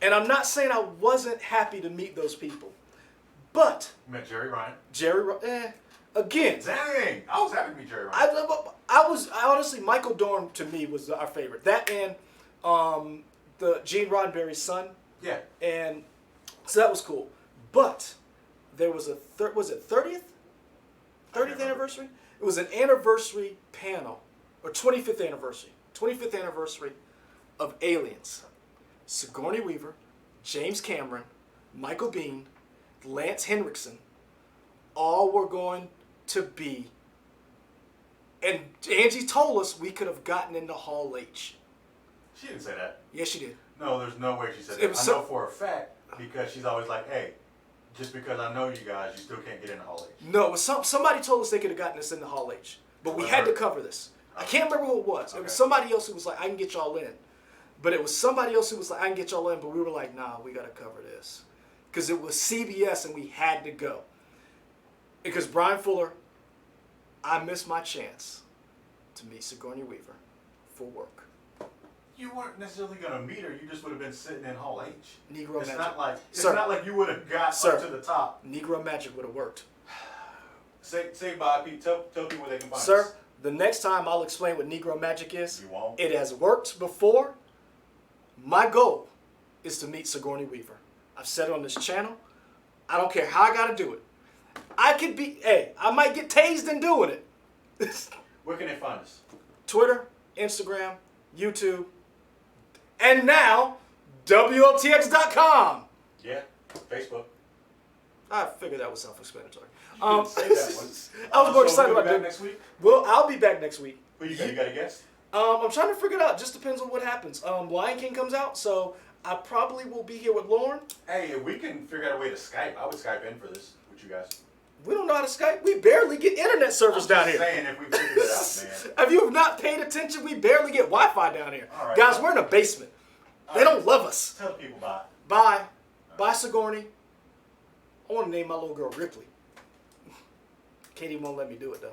and I'm not saying I wasn't happy to meet those people, but You met Jerry Ryan. Again. Dang, I was happy to meet Jerry Ryan. I honestly, Michael Dorn to me was our favorite. That and the Gene Roddenberry's son. Yeah. And so that was cool. But there was a 30th anniversary? It was an anniversary panel, or 25th anniversary of Aliens. Sigourney Weaver, James Cameron, Michael Biehn, Lance Henriksen, all were going to be, and Angie told us we could have gotten into Hall H. She didn't say that. Yes, she did. No, there's no way she said It that. was I know for a fact because she's always like, hey, just because I know you guys, you still can't get into Hall H. No, it was somebody told us they could have gotten us into Hall H, but we had to cover this. I can't remember who it was. It was somebody else who was like, I can get y'all in. But it was somebody else who was like, I can get y'all in, but we were like, nah, we got to cover this. Because it was CBS and we had to go. Because Brian Fuller, I missed my chance to meet Sigourney Weaver for work. You weren't necessarily going to meet her. You just would have been sitting in Hall H. Negro it's Magic. It's not like you would have got up to the top. Negro Magic would have worked. Say bye, Pete. Tell people where they can find us. Sir, the next time I'll explain what Negro Magic is. You won't. It has worked before. My goal is to meet Sigourney Weaver. I've said it on this channel. I don't care how I got to do it. I might get tased in doing it. Where can they find us? Twitter, Instagram, YouTube, and now WOTX.com. Yeah, Facebook. I figured that was self-explanatory. You didn't say that one. I was more excited about that that. next week. Well, I'll be back next week. Who you got? You got a guest? I'm trying to figure it out. Just depends on what happens. Lion King comes out, so I probably will be here with Lauren. Hey, if we can figure out a way to Skype, I would Skype in for this with you guys. We don't know how to Skype. We barely get internet service down here. I'm saying if we figured it out, man. If you have not paid attention, we barely get Wi-Fi down here. All right. Guys, we're in a basement. They don't love us. Tell the people bye. Bye. Bye, Sigourney. I want to name my little girl Ripley. Katie won't let me do it, though.